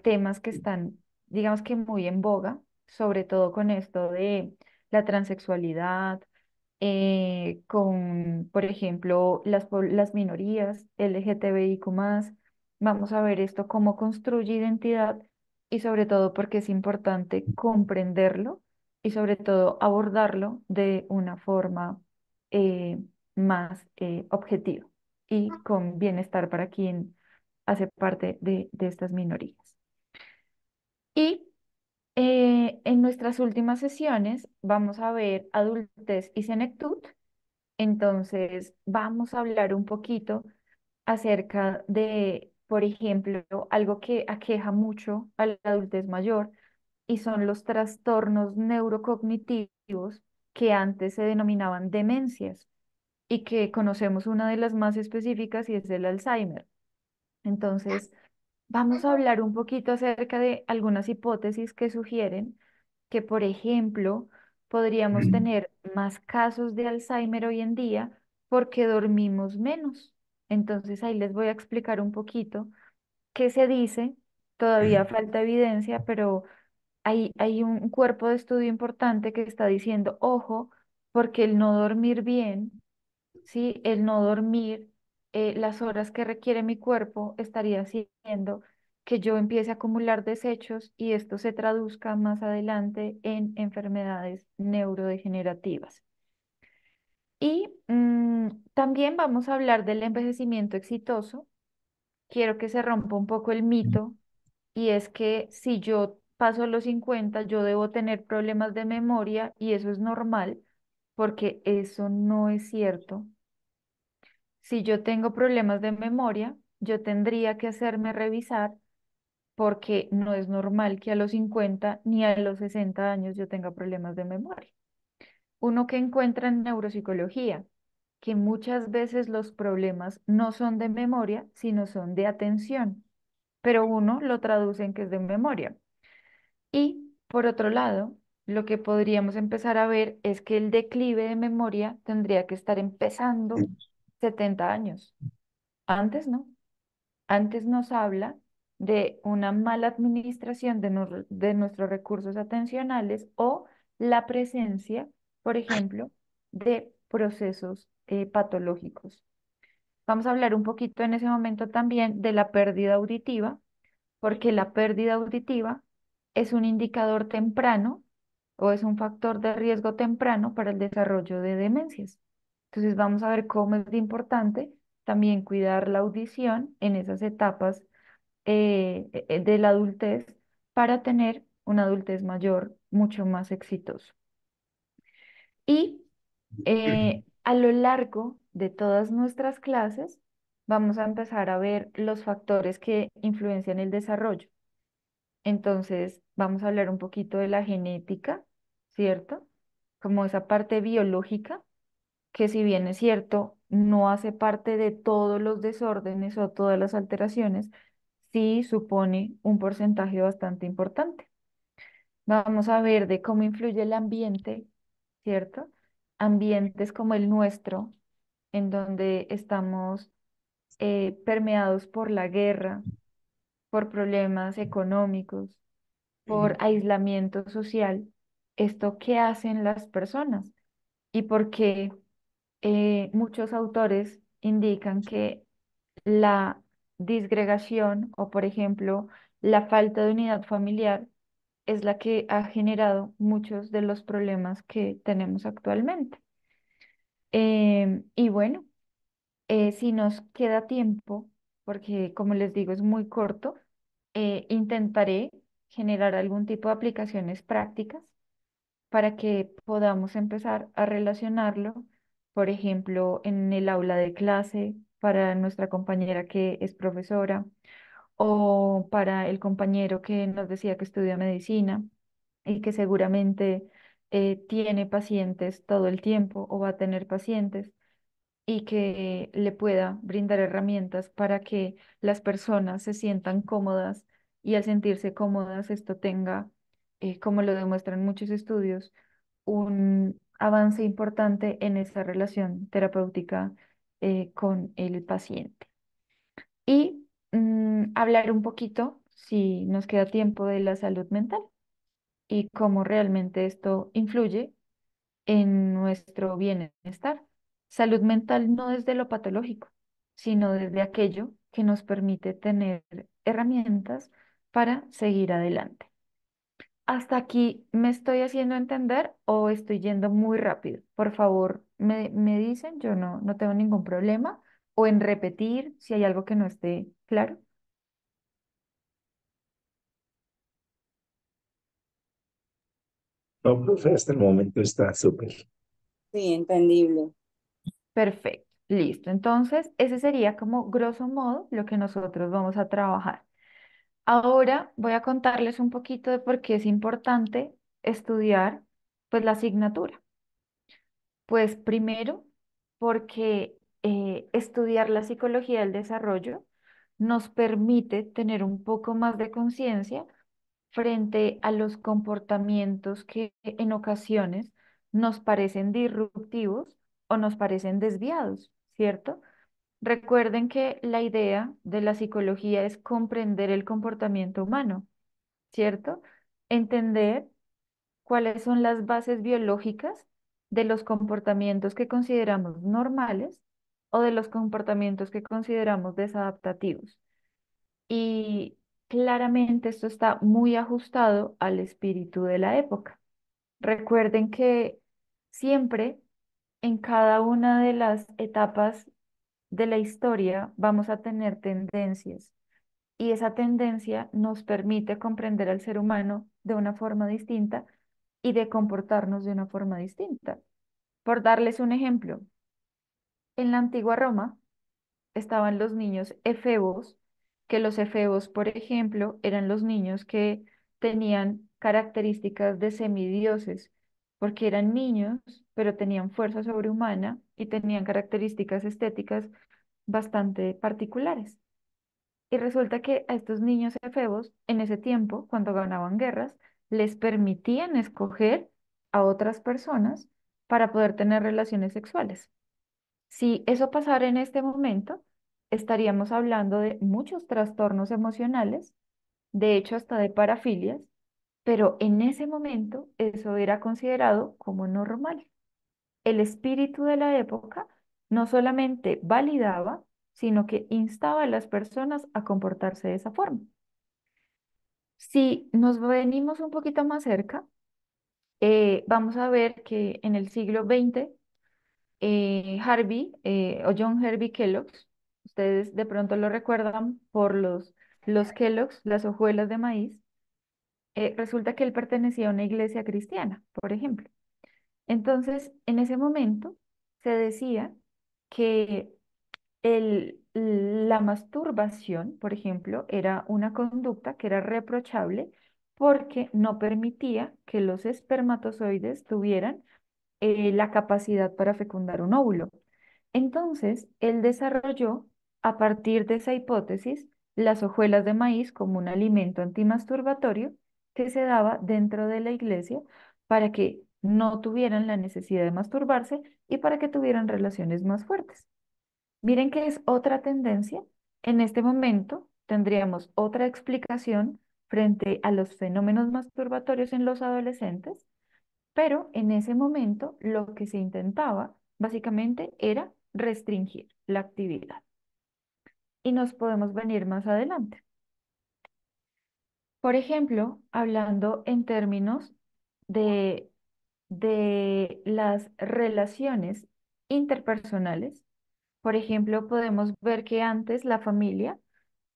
temas que están, digamos que muy en boga, sobre todo con esto de la transexualidad, con, por ejemplo, las minorías LGTBIQ+. Vamos a ver esto cómo construye identidad y sobre todo porque es importante comprenderlo y sobre todo abordarlo de una forma eh, más objetiva y con bienestar para quien hace parte de estas minorías. Y en nuestras últimas sesiones vamos a ver adultez y senectud. Entonces vamos a hablar un poquito acerca de, por ejemplo, algo que aqueja mucho a la adultez mayor y son los trastornos neurocognitivos que antes se denominaban demencias y que conocemos una de las más específicas y es el Alzheimer. Entonces, vamos a hablar un poquito acerca de algunas hipótesis que sugieren que, por ejemplo, podríamos tener más casos de Alzheimer hoy en día porque dormimos menos. Entonces, ahí les voy a explicar un poquito qué se dice. Todavía falta evidencia, pero hay un cuerpo de estudio importante que está diciendo, ojo, porque el no dormir bien, ¿sí? El no dormir las horas que requiere mi cuerpo estaría haciendo que yo empiece a acumular desechos y esto se traduzca más adelante en enfermedades neurodegenerativas. Y también vamos a hablar del envejecimiento exitoso. Quiero que se rompa un poco el mito y es que si yo paso los 50 yo debo tener problemas de memoria y eso es normal, porque eso no es cierto. Si yo tengo problemas de memoria, yo tendría que hacerme revisar porque no es normal que a los 50 ni a los 60 años yo tenga problemas de memoria. Uno que encuentra en neuropsicología, que muchas veces los problemas no son de memoria, sino son de atención, pero uno lo traduce en que es de memoria. Y por otro lado, lo que podríamos empezar a ver es que el declive de memoria tendría que estar empezando 70 años. Antes no. Antes nos habla de una mala administración de nuestros recursos atencionales o la presencia, por ejemplo, de procesos patológicos. Vamos a hablar un poquito en ese momento también de la pérdida auditiva, porque la pérdida auditiva es un indicador temprano o es un factor de riesgo temprano para el desarrollo de demencias. Entonces vamos a ver cómo es de importante también cuidar la audición en esas etapas de la adultez para tener una adultez mayor mucho más exitosa. Y a lo largo de todas nuestras clases vamos a empezar a ver los factores que influencian el desarrollo. Entonces, vamos a hablar un poquito de la genética, ¿cierto? Como esa parte biológica, que si bien es cierto, no hace parte de todos los desórdenes o todas las alteraciones, sí supone un porcentaje bastante importante. Vamos a ver de cómo influye el ambiente, ¿cierto? Ambientes como el nuestro, en donde estamos permeados por la guerra, por problemas económicos, por aislamiento social. ¿Esto qué hacen las personas? Y por qué muchos autores indican que la disgregación o, por ejemplo, la falta de unidad familiar es la que ha generado muchos de los problemas que tenemos actualmente. Y bueno, si nos queda tiempo, porque como les digo es muy corto, intentaré generar algún tipo de aplicaciones prácticas para que podamos empezar a relacionarlo, por ejemplo, en el aula de clase, para nuestra compañera que es profesora, o para el compañero que nos decía que estudia medicina y que seguramente tiene pacientes todo el tiempo o va a tener pacientes y que le pueda brindar herramientas para que las personas se sientan cómodas y al sentirse cómodas esto tenga, como lo demuestran muchos estudios, un avance importante en esa relación terapéutica con el paciente. Y hablar un poquito, si nos queda tiempo, de la salud mental y cómo realmente esto influye en nuestro bienestar. Salud mental no desde lo patológico, sino desde aquello que nos permite tener herramientas para seguir adelante. ¿Hasta aquí me estoy haciendo entender o estoy yendo muy rápido? Por favor, me dicen, yo no tengo ningún problema, o en repetir si hay algo que no esté claro. No, profe, hasta el momento está súper. Sí, entendible. Perfecto, listo. Entonces, ese sería como grosso modo lo que nosotros vamos a trabajar. Ahora voy a contarles un poquito de por qué es importante estudiar pues la asignatura. Pues primero, porque estudiar la psicología del desarrollo nos permite tener un poco más de conciencia frente a los comportamientos que en ocasiones nos parecen disruptivos o nos parecen desviados, ¿cierto? Recuerden que la idea de la psicología es comprender el comportamiento humano, ¿cierto? Entender cuáles son las bases biológicas de los comportamientos que consideramos normales o de los comportamientos que consideramos desadaptativos. Y claramente esto está muy ajustado al espíritu de la época. Recuerden que siempre en cada una de las etapas de la historia vamos a tener tendencias y esa tendencia nos permite comprender al ser humano de una forma distinta y de comportarnos de una forma distinta. Por darles un ejemplo, en la antigua Roma estaban los niños efebos, que los efebos, por ejemplo, eran los niños que tenían características de semidioses, porque eran niños, pero tenían fuerza sobrehumana y tenían características estéticas bastante particulares. Y resulta que a estos niños efebos, en ese tiempo, cuando ganaban guerras, les permitían escoger a otras personas para poder tener relaciones sexuales. Si eso pasara en este momento, estaríamos hablando de muchos trastornos emocionales, de hecho hasta de parafilias, pero en ese momento eso era considerado como normal. El espíritu de la época no solamente validaba, sino que instaba a las personas a comportarse de esa forma. Si nos venimos un poquito más cerca, vamos a ver que en el siglo XX, o John Harvey Kellogg, ustedes de pronto lo recuerdan por los Kellogg's, las hojuelas de maíz, resulta que él pertenecía a una iglesia cristiana, por ejemplo. Entonces, en ese momento se decía que la masturbación, por ejemplo, era una conducta que era reprochable porque no permitía que los espermatozoides tuvieran la capacidad para fecundar un óvulo. Entonces, él desarrolló, a partir de esa hipótesis, las hojuelas de maíz como un alimento antimasturbatorio que se daba dentro de la iglesia para que no tuvieran la necesidad de masturbarse y para que tuvieran relaciones más fuertes. Miren que es otra tendencia. En este momento tendríamos otra explicación frente a los fenómenos masturbatorios en los adolescentes, pero en ese momento lo que se intentaba básicamente era restringir la actividad. Y nos podemos venir más adelante. Por ejemplo, hablando en términos de, de las relaciones interpersonales, por ejemplo, podemos ver que antes la familia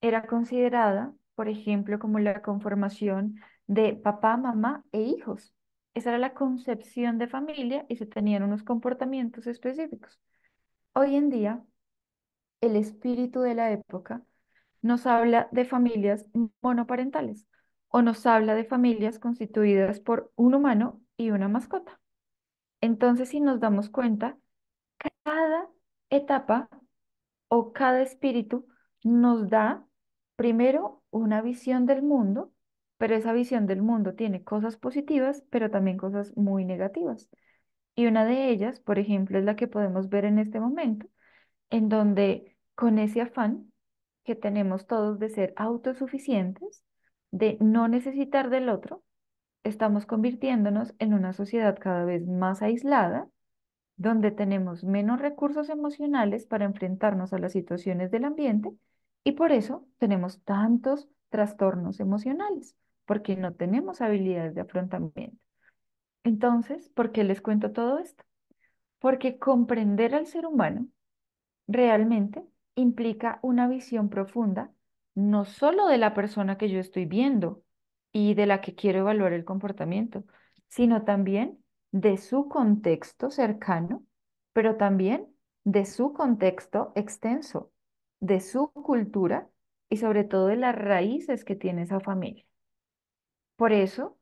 era considerada, por ejemplo, como la conformación de papá, mamá e hijos. Esa era la concepción de familia y se tenían unos comportamientos específicos. Hoy en día, el espíritu de la época nos habla de familias monoparentales o nos habla de familias constituidas por un humano y una mascota. Entonces, si nos damos cuenta, cada etapa o cada espíritu nos da primero una visión del mundo, pero esa visión del mundo tiene cosas positivas, pero también cosas muy negativas. Y una de ellas, por ejemplo, es la que podemos ver en este momento, en donde con ese afán que tenemos todos de ser autosuficientes, de no necesitar del otro, estamos convirtiéndonos en una sociedad cada vez más aislada donde tenemos menos recursos emocionales para enfrentarnos a las situaciones del ambiente y por eso tenemos tantos trastornos emocionales, porque no tenemos habilidades de afrontamiento. Entonces, ¿por qué les cuento todo esto? Porque comprender al ser humano realmente implica una visión profunda, no solo de la persona que yo estoy viendo y de la que quiero evaluar el comportamiento, sino también de su contexto cercano, pero también de su contexto extenso, de su cultura y sobre todo de las raíces que tiene esa familia. Por eso,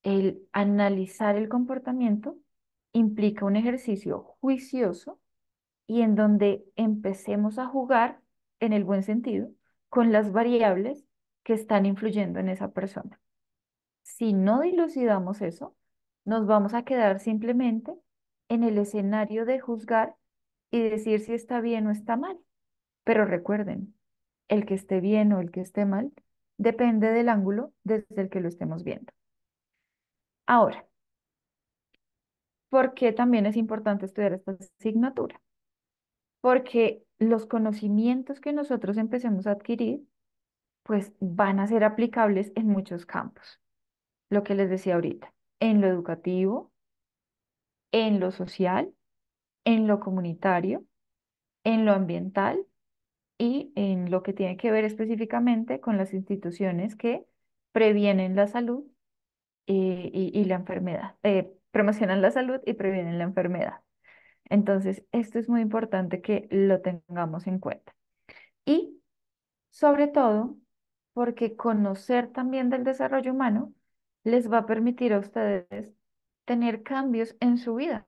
el analizar el comportamiento implica un ejercicio juicioso y en donde empecemos a jugar, en el buen sentido, con las variables que están influyendo en esa persona. Si no dilucidamos eso, nos vamos a quedar simplemente en el escenario de juzgar y decir si está bien o está mal. Pero recuerden, el que esté bien o el que esté mal depende del ángulo desde el que lo estemos viendo. Ahora, ¿por qué también es importante estudiar esta asignatura? Porque los conocimientos que nosotros empecemos a adquirir, pues van a ser aplicables en muchos campos. Lo que les decía ahorita, en lo educativo, en lo social, en lo comunitario, en lo ambiental y en lo que tiene que ver específicamente con las instituciones que previenen la salud y la enfermedad, promocionan la salud y previenen la enfermedad. Entonces, esto es muy importante que lo tengamos en cuenta. Y sobre todo, porque conocer también del desarrollo humano les va a permitir a ustedes tener cambios en su vida.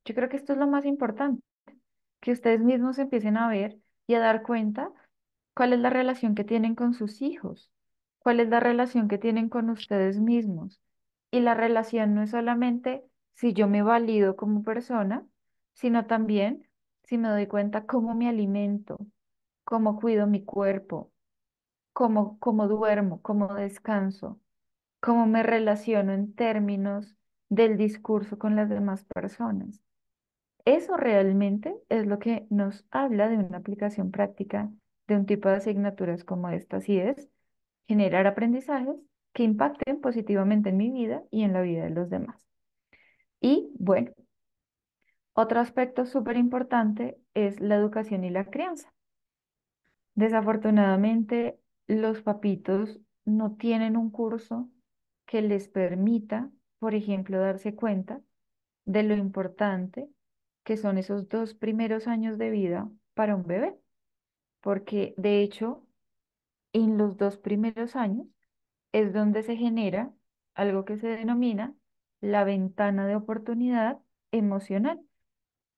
Yo creo que esto es lo más importante, que ustedes mismos empiecen a ver y a dar cuenta cuál es la relación que tienen con sus hijos, cuál es la relación que tienen con ustedes mismos. Y la relación no es solamente si yo me valido como persona, sino también si me doy cuenta cómo me alimento, cómo cuido mi cuerpo, cómo duermo, cómo descanso, cómo me relaciono en términos del discurso con las demás personas. Eso realmente es lo que nos habla de una aplicación práctica de un tipo de asignaturas como esta. Así es, generar aprendizajes que impacten positivamente en mi vida y en la vida de los demás. Y bueno, otro aspecto súper importante es la educación y la crianza. Desafortunadamente, los papitos no tienen un curso que les permita, por ejemplo, darse cuenta de lo importante que son esos 2 primeros años de vida para un bebé, porque de hecho, en los 2 primeros años es donde se genera algo que se denomina la ventana de oportunidad emocional.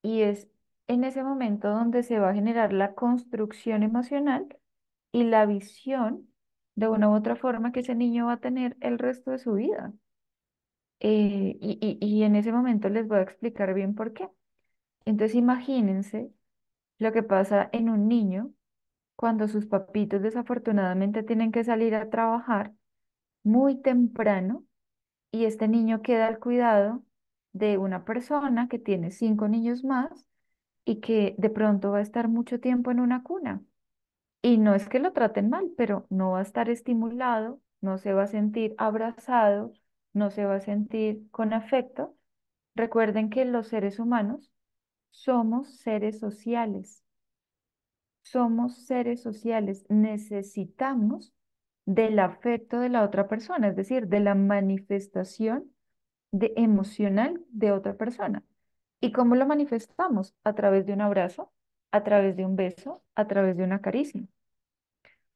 Y es en ese momento donde se va a generar la construcción emocional y la visión de una u otra forma que ese niño va a tener el resto de su vida. Y en ese momento les voy a explicar bien por qué. Entonces imagínense lo que pasa en un niño cuando sus papitos desafortunadamente tienen que salir a trabajar muy temprano y este niño queda al cuidado de una persona que tiene 5 niños más y que de pronto va a estar mucho tiempo en una cuna. Y no es que lo traten mal, pero no va a estar estimulado, no se va a sentir abrazado, no se va a sentir con afecto. Recuerden que los seres humanos somos seres sociales, somos seres sociales, necesitamos del afecto de la otra persona, es decir, de la manifestación emocional de otra persona. ¿Y cómo lo manifestamos? A través de un abrazo, a través de un beso, a través de una caricia.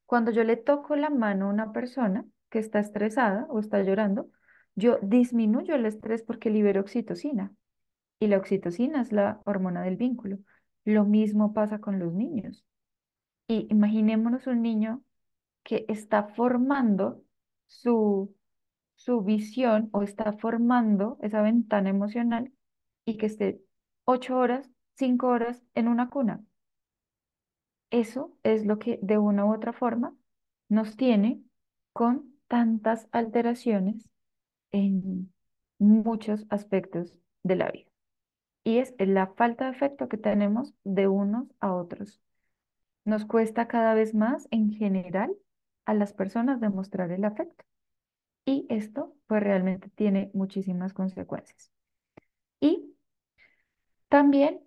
Cuando yo le toco la mano a una persona que está estresada o está llorando, yo disminuyo el estrés porque libero oxitocina. Y la oxitocina es la hormona del vínculo. Lo mismo pasa con los niños. Y imaginémonos un niño que está formando su, su visión o está formando esa ventana emocional y que esté 8 horas, 5 horas en una cuna. Eso es lo que de una u otra forma nos tiene con tantas alteraciones en muchos aspectos de la vida. Y es la falta de afecto que tenemos de unos a otros. Nos cuesta cada vez más en general a las personas demostrar el afecto. Y esto pues realmente tiene muchísimas consecuencias. Y también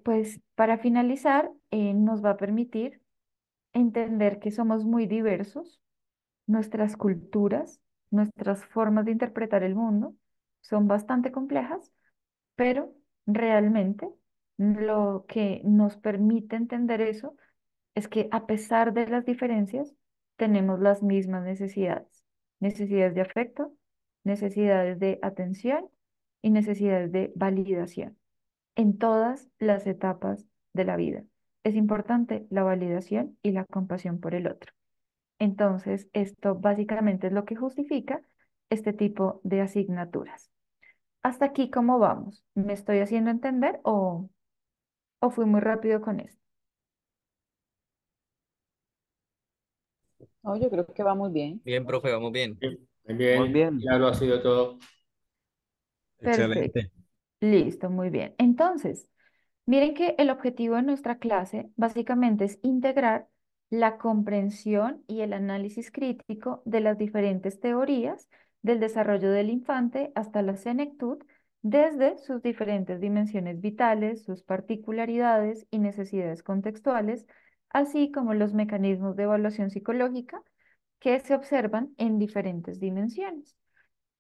pues para finalizar nos va a permitir entender que somos muy diversos, nuestras culturas, nuestras formas de interpretar el mundo son bastante complejas, pero realmente lo que nos permite entender eso es que a pesar de las diferencias, tenemos las mismas necesidades, necesidades de afecto, necesidades de atención y necesidades de validación en todas las etapas de la vida. Es importante la validación y la compasión por el otro. Entonces, esto básicamente es lo que justifica este tipo de asignaturas. Hasta aquí, ¿cómo vamos? ¿Me estoy haciendo entender o fui muy rápido con esto? No, yo creo que va muy bien. Bien, profe, vamos bien. Muy Muy bien, bien, claro, ha sido todo. Perfecto. excelente. Listo, muy bien. Entonces, miren que el objetivo de nuestra clase básicamente es integrar la comprensión y el análisis crítico de las diferentes teorías del desarrollo del infante hasta la senectud desde sus diferentes dimensiones vitales, sus particularidades y necesidades contextuales, así como los mecanismos de evaluación psicológica que se observan en diferentes dimensiones.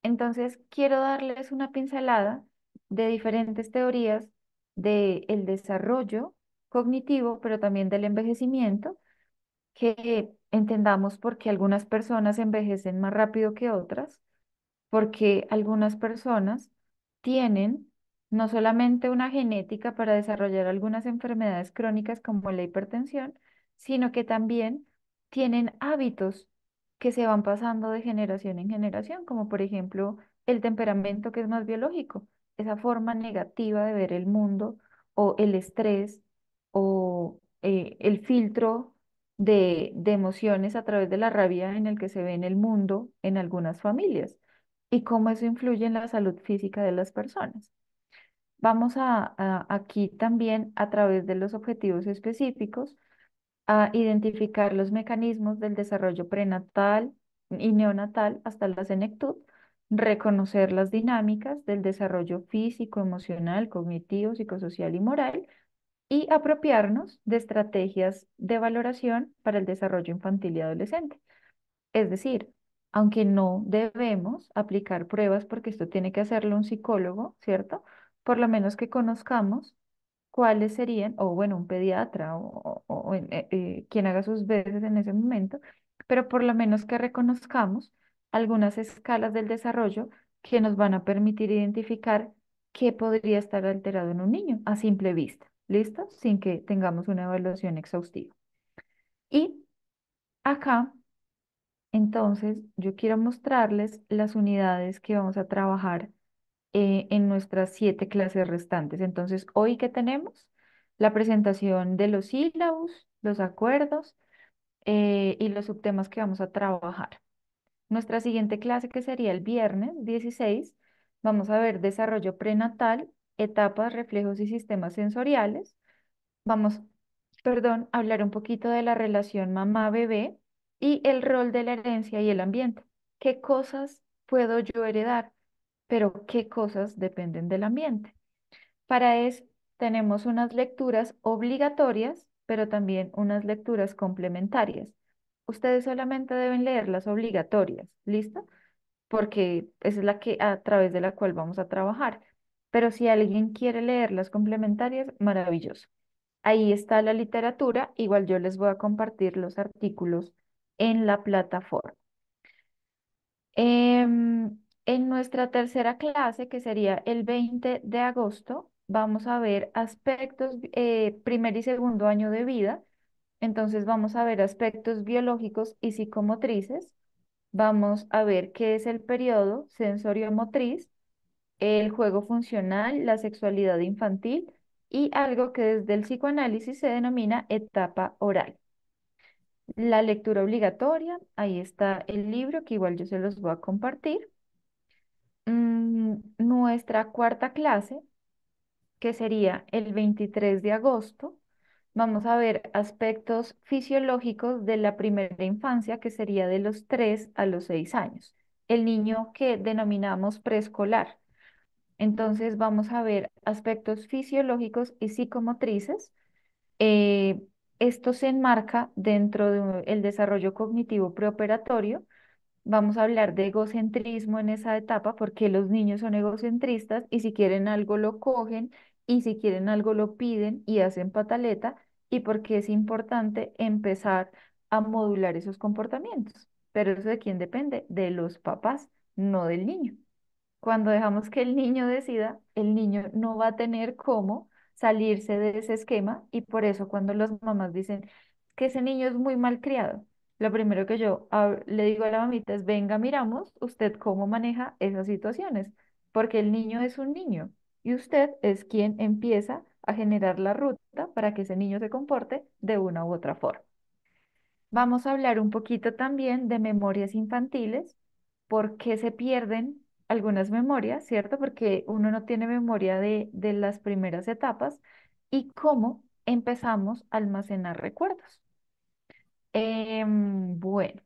Entonces, quiero darles una pincelada de diferentes teorías del desarrollo cognitivo, pero también del envejecimiento, que entendamos por qué algunas personas envejecen más rápido que otras, porque algunas personas tienen no solamente una genética para desarrollar algunas enfermedades crónicas como la hipertensión, sino que también tienen hábitos que se van pasando de generación en generación, como por ejemplo el temperamento que es más biológico, esa forma negativa de ver el mundo o el estrés o el filtro de emociones a través de la rabia en el que se ve en el mundo en algunas familias y cómo eso influye en la salud física de las personas. Vamos aquí también a través de los objetivos específicos a identificar los mecanismos del desarrollo prenatal y neonatal hasta la senectud, reconocer las dinámicas del desarrollo físico, emocional, cognitivo, psicosocial y moral y apropiarnos de estrategias de valoración para el desarrollo infantil y adolescente. Es decir, aunque no debemos aplicar pruebas porque esto tiene que hacerlo un psicólogo, ¿cierto? Por lo menos que conozcamos cuáles serían, o bueno, un pediatra o quien haga sus veces en ese momento, pero por lo menos que reconozcamos algunas escalas del desarrollo que nos van a permitir identificar qué podría estar alterado en un niño a simple vista, ¿listo? Sin que tengamos una evaluación exhaustiva. Y acá entonces, yo quiero mostrarles las unidades que vamos a trabajar en nuestras 7 clases restantes. Entonces, hoy que tenemos la presentación de los sílabos, los acuerdos y los subtemas que vamos a trabajar. Nuestra siguiente clase, que sería el viernes 16, vamos a ver desarrollo prenatal, etapas, reflejos y sistemas sensoriales. Vamos, perdón, a hablar un poquito de la relación mamá-bebé y el rol de la herencia y el ambiente. ¿Qué cosas puedo yo heredar? Pero ¿qué cosas dependen del ambiente? Para eso tenemos unas lecturas obligatorias, pero también unas lecturas complementarias. Ustedes solamente deben leer las obligatorias, ¿listo? Porque esa es la que a través de la cual vamos a trabajar. Pero si alguien quiere leer las complementarias, maravilloso. Ahí está la literatura, igual yo les voy a compartir los artículos en la plataforma. En nuestra tercera clase, que sería el 20 de agosto, vamos a ver aspectos, primer y segundo año de vida. Entonces vamos a ver aspectos biológicos y psicomotrices. Vamos a ver qué es el periodo sensorio-motriz, el juego funcional, la sexualidad infantil y algo que desde el psicoanálisis se denomina etapa oral. La lectura obligatoria, ahí está el libro que igual yo se los voy a compartir. Nuestra cuarta clase, que sería el 23 de agosto, vamos a ver aspectos fisiológicos de la primera infancia, que sería de los 3 a los 6 años. El niño que denominamos preescolar. Entonces vamos a ver aspectos fisiológicos y psicomotrices. Eh, Esto se enmarca dentro del desarrollo cognitivo preoperatorio. Vamos a hablar de egocentrismo en esa etapa porque los niños son egocentristas y si quieren algo lo cogen y si quieren algo lo piden y hacen pataleta y porque es importante empezar a modular esos comportamientos. Pero eso de quién depende, de los papás, no del niño. Cuando dejamos que el niño decida, el niño no va a tener cómo salirse de ese esquema y por eso cuando las mamás dicen que ese niño es muy mal criado, lo primero que yo le digo a la mamita es, venga, miramos usted cómo maneja esas situaciones, porque el niño es un niño y usted es quien empieza a generar la ruta para que ese niño se comporte de una u otra forma. Vamos a hablar un poquito también de memorias infantiles, por qué se pierden algunas memorias, ¿cierto? Porque uno no tiene memoria de las primeras etapas y cómo empezamos a almacenar recuerdos. Bueno,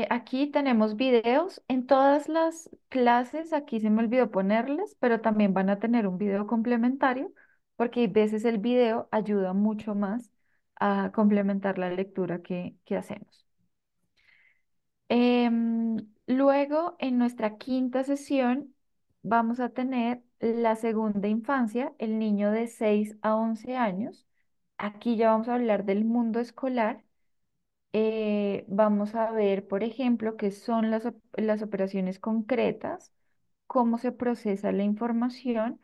aquí tenemos videos en todas las clases, aquí se me olvidó ponerles, pero también van a tener un video complementario porque a veces el video ayuda mucho más a complementar la lectura que hacemos. Luego, en nuestra quinta sesión, vamos a tener la segunda infancia, el niño de 6 a 11 años. Aquí ya vamos a hablar del mundo escolar. Vamos a ver, por ejemplo, qué son las operaciones concretas, cómo se procesa la información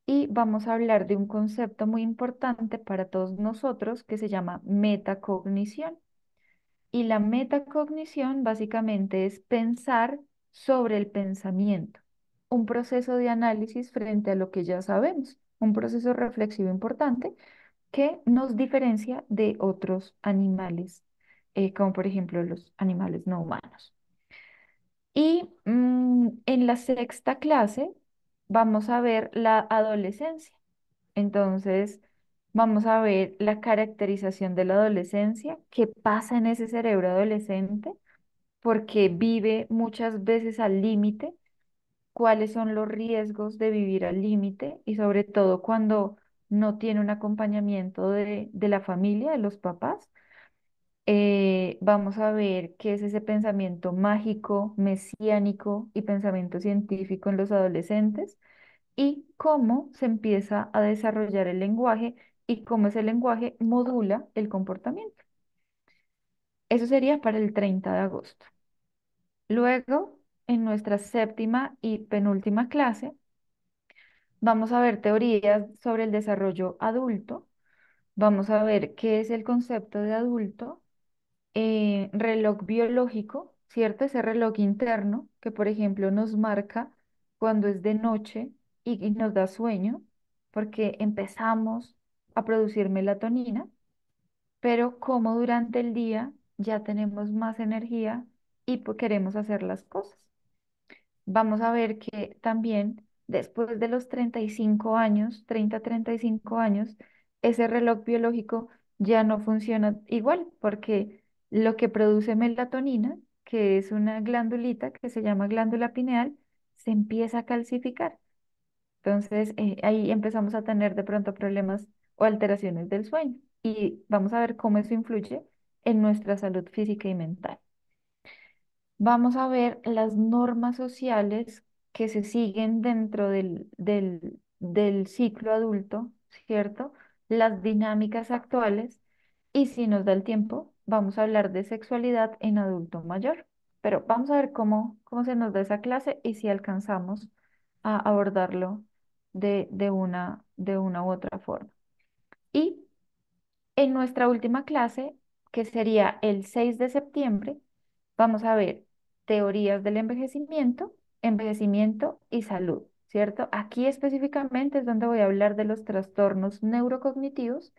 y vamos a hablar de un concepto muy importante para todos nosotros que se llama metacognición. Y la metacognición básicamente es pensar sobre el pensamiento, un proceso de análisis frente a lo que ya sabemos, un proceso reflexivo importante que nos diferencia de otros animales, como por ejemplo los animales no humanos. Y en la sexta clase vamos a ver la adolescencia. Entonces, vamos a ver la caracterización de la adolescencia, qué pasa en ese cerebro adolescente, porque vive muchas veces al límite, cuáles son los riesgos de vivir al límite y sobre todo cuando no tiene un acompañamiento de la familia, de los papás. Vamos a ver qué es ese pensamiento mágico, mesiánico y pensamiento científico en los adolescentes y cómo se empieza a desarrollar el lenguaje y cómo ese lenguaje modula el comportamiento. Eso sería para el 30 de agosto. Luego, en nuestra séptima y penúltima clase, vamos a ver teorías sobre el desarrollo adulto. Vamos a ver qué es el concepto de adulto, reloj biológico, ¿cierto? Ese reloj interno que, por ejemplo, nos marca cuando es de noche y nos da sueño, porque empezamos a producir melatonina, pero como durante el día ya tenemos más energía y queremos hacer las cosas. Vamos a ver que también después de los 35 años, 30 a 35 años, ese reloj biológico ya no funciona igual, porque lo que produce melatonina, que es una glandulita que se llama glándula pineal, se empieza a calcificar. Entonces, ahí empezamos a tener de pronto problemas o alteraciones del sueño y vamos a ver cómo eso influye en nuestra salud física y mental. Vamos a ver las normas sociales que se siguen dentro del ciclo adulto, ¿cierto? Las dinámicas actuales y si nos da el tiempo, vamos a hablar de sexualidad en adulto mayor. Pero vamos a ver cómo se nos da esa clase y si alcanzamos a abordarlo de una u otra forma. Y en nuestra última clase, que sería el 6 de septiembre, vamos a ver teorías del envejecimiento y salud, ¿cierto? Aquí específicamente es donde voy a hablar de los trastornos neurocognitivos.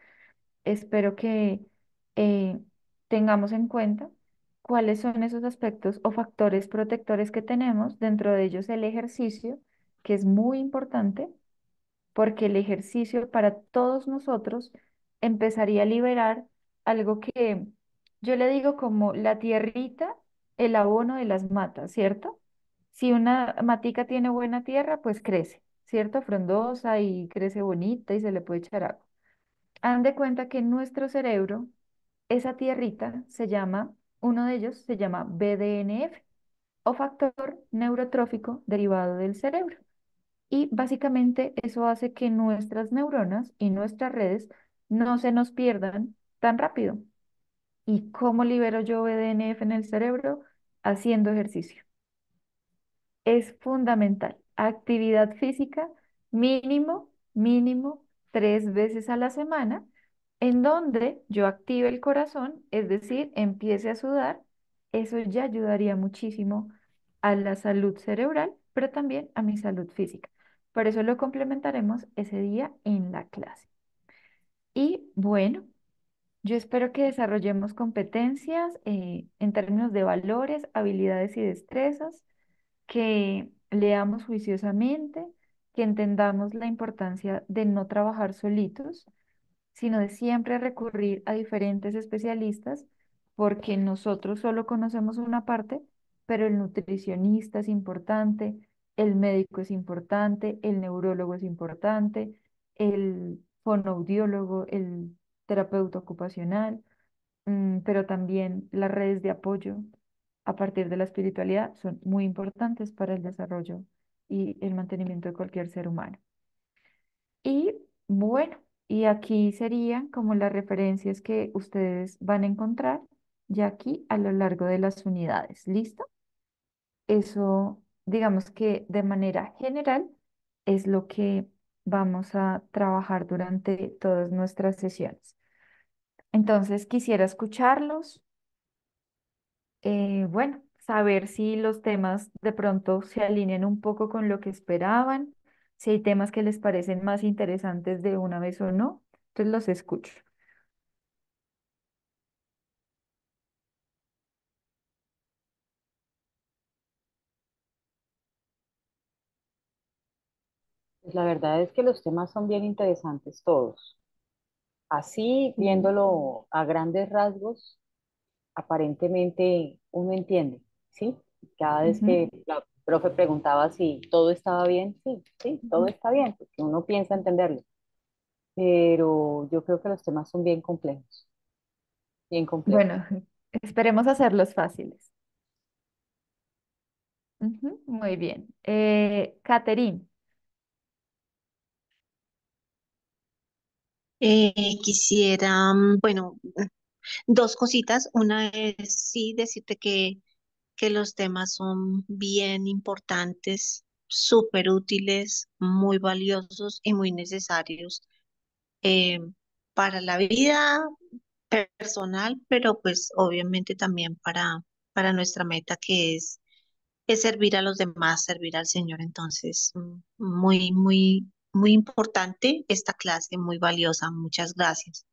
Espero que eh, tengamos en cuenta cuáles son esos aspectos o factores protectores que tenemos, dentro de ellos el ejercicio, que es muy importante porque el ejercicio para todos nosotros empezaría a liberar algo que yo le digo como la tierrita, el abono de las matas, ¿cierto? Si una matica tiene buena tierra, pues crece, ¿cierto? Frondosa y crece bonita y se le puede echar agua. Hagan de cuenta que en nuestro cerebro, esa tierrita se llama, uno de ellos se llama BDNF o factor neurotrófico derivado del cerebro. Y básicamente eso hace que nuestras neuronas y nuestras redes no se nos pierdan tan rápido. ¿Y cómo libero yo BDNF en el cerebro? Haciendo ejercicio. Es fundamental. Actividad física mínimo 3 veces a la semana, en donde yo active el corazón, es decir, empiece a sudar. Eso ya ayudaría muchísimo a la salud cerebral, pero también a mi salud física. Por eso lo complementaremos ese día en la clase. Y bueno, yo espero que desarrollemos competencias en términos de valores, habilidades y destrezas, que leamos juiciosamente, que entendamos la importancia de no trabajar solitos, sino de siempre recurrir a diferentes especialistas, porque nosotros solo conocemos una parte, pero el nutricionista es importante, el médico es importante, el neurólogo es importante, el fonoaudiólogo, el terapeuta ocupacional, pero también las redes de apoyo a partir de la espiritualidad son muy importantes para el desarrollo y el mantenimiento de cualquier ser humano. Y bueno, y aquí serían como las referencias que ustedes van a encontrar ya aquí a lo largo de las unidades. ¿Listo? Eso, digamos que de manera general, es lo que vamos a trabajar durante todas nuestras sesiones. Entonces, quisiera escucharlos, bueno, saber si los temas de pronto se alinean un poco con lo que esperaban, si hay temas que les parecen más interesantes de una vez o no. Entonces, los escucho. Pues la verdad es que los temas son bien interesantes todos. Así, viéndolo a grandes rasgos, aparentemente uno entiende, ¿sí? Cada vez Ujú, que la profe preguntaba si todo estaba bien, sí, sí, todo ujú. está bien, porque uno piensa entenderlo. Pero yo creo que los temas son bien complejos, bien complejos. Bueno, esperemos hacerlos fáciles. Ujú, muy bien. Catherine. Quisiera, bueno, dos cositas. Una es sí decirte que los temas son bien importantes, súper útiles, muy valiosos y muy necesarios eh, para la vida personal, pero pues obviamente también para nuestra meta que es servir a los demás, servir al Señor. Entonces, muy, muy, muy importante esta clase, muy valiosa. Muchas gracias.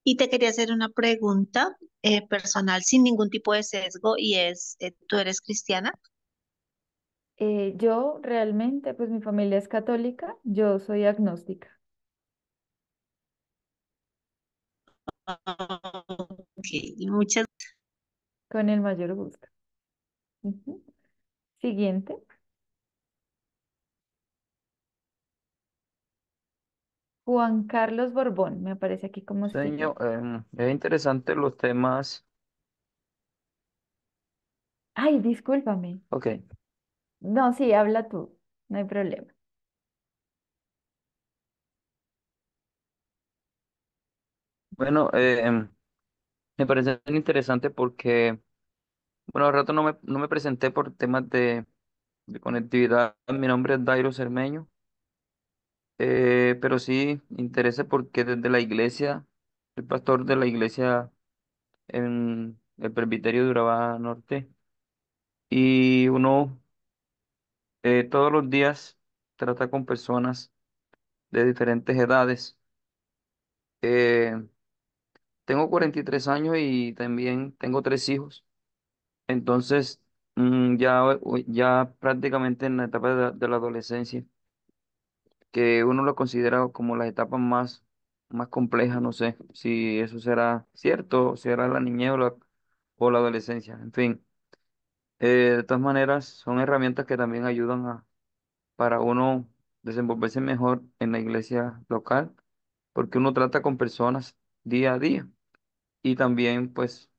Y te quería hacer una pregunta personal sin ningún tipo de sesgo y es, ¿tú eres cristiana? Yo realmente, pues mi familia es católica, yo soy agnóstica, Ok, muchas. con el mayor gusto. Ujú. Siguiente, Juan Carlos Borbón, me aparece aquí como Señor, speaker. es interesante los temas. Ay, discúlpame. Ok, No, sí, habla tú, no hay problema. bueno, me parece interesante porque, bueno, al rato no me presenté por temas de conectividad. Mi nombre es Dairo Cermeño, pero sí interesa porque desde la iglesia, el pastor de la iglesia en el presbiterio de Urabá Norte, y uno todos los días trata con personas de diferentes edades. Eh, Tengo 43 años y también tengo tres hijos. Entonces, ya prácticamente en la etapa de la adolescencia, que uno lo considera como la etapa más compleja, no sé si eso será cierto, si era la niñez o la adolescencia. En fin, de todas maneras, son herramientas que también ayudan para uno desenvolverse mejor en la iglesia local, porque uno trata con personas día a día. Y también pues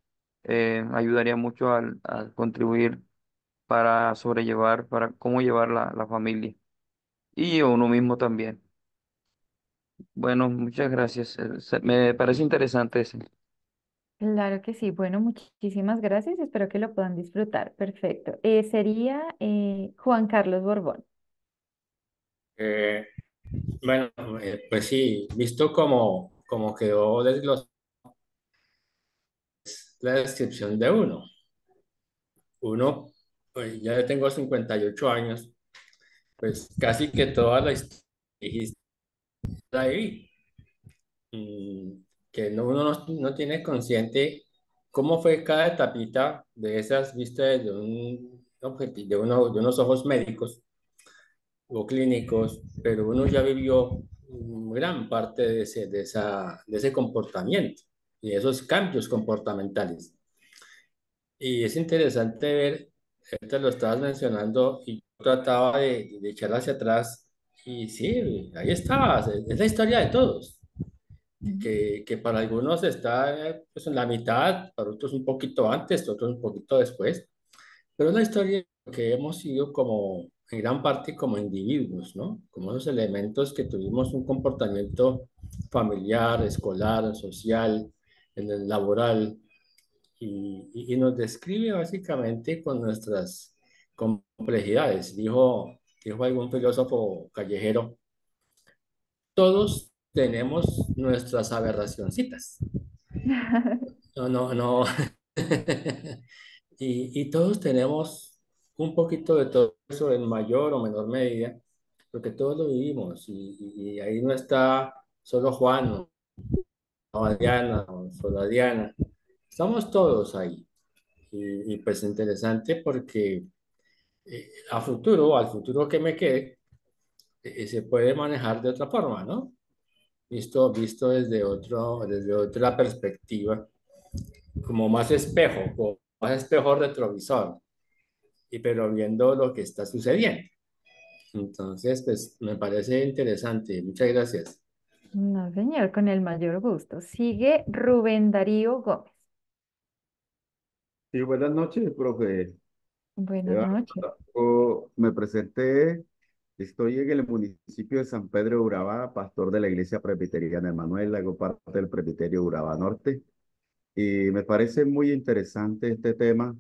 ayudaría mucho al contribuir para sobrellevar, para cómo llevar la familia y uno mismo también. Bueno, muchas gracias. Me parece interesante ese. Claro que sí, bueno, muchísimas gracias, espero que lo puedan disfrutar. Perfecto. Sería Juan Carlos Borbón. Eh, bueno, pues sí, visto como quedó la descripción de uno. Uno, pues ya tengo 58 años, pues casi que toda la historia dijiste ahí, que uno no tiene consciente cómo fue cada etapita de esas vistas de de unos ojos médicos o clínicos, pero uno ya vivió gran parte de ese comportamiento y de esos cambios comportamentales. Y es interesante ver, ahorita lo estabas mencionando y yo trataba de echar hacia atrás y sí, ahí está, es la historia de todos, Ujú. que para algunos está pues, en la mitad, para otros un poquito antes, otros un poquito después, pero es la historia que hemos sido como, en gran parte como individuos, ¿no? Como esos elementos que tuvimos un comportamiento familiar, escolar, social, en el laboral, y nos describe básicamente con nuestras complejidades. Dijo algún filósofo callejero, todos tenemos nuestras aberracioncitas. No, no, no. Y todos tenemos un poquito de todo eso en mayor o menor medida, porque todos lo vivimos. Y ahí no está solo Juan o Adriana o solo Adriana. Estamos todos ahí. Y pues interesante porque al futuro que me quede, se puede manejar de otra forma, ¿no? Visto desde otra perspectiva, como más espejo, como más espejo retrovisor, pero viendo lo que está sucediendo. Entonces, pues me parece interesante. Muchas gracias. No, señor, con el mayor gusto. Sigue Rubén Darío Gómez. Sí, buenas noches, profe. Buenas Eduardo, noches. me presenté, estoy en el municipio de San Pedro de Urabá, pastor de la Iglesia Presbiteriana de Manuel, hago parte del Presbiterio de Urabá Norte, y me parece muy interesante este tema,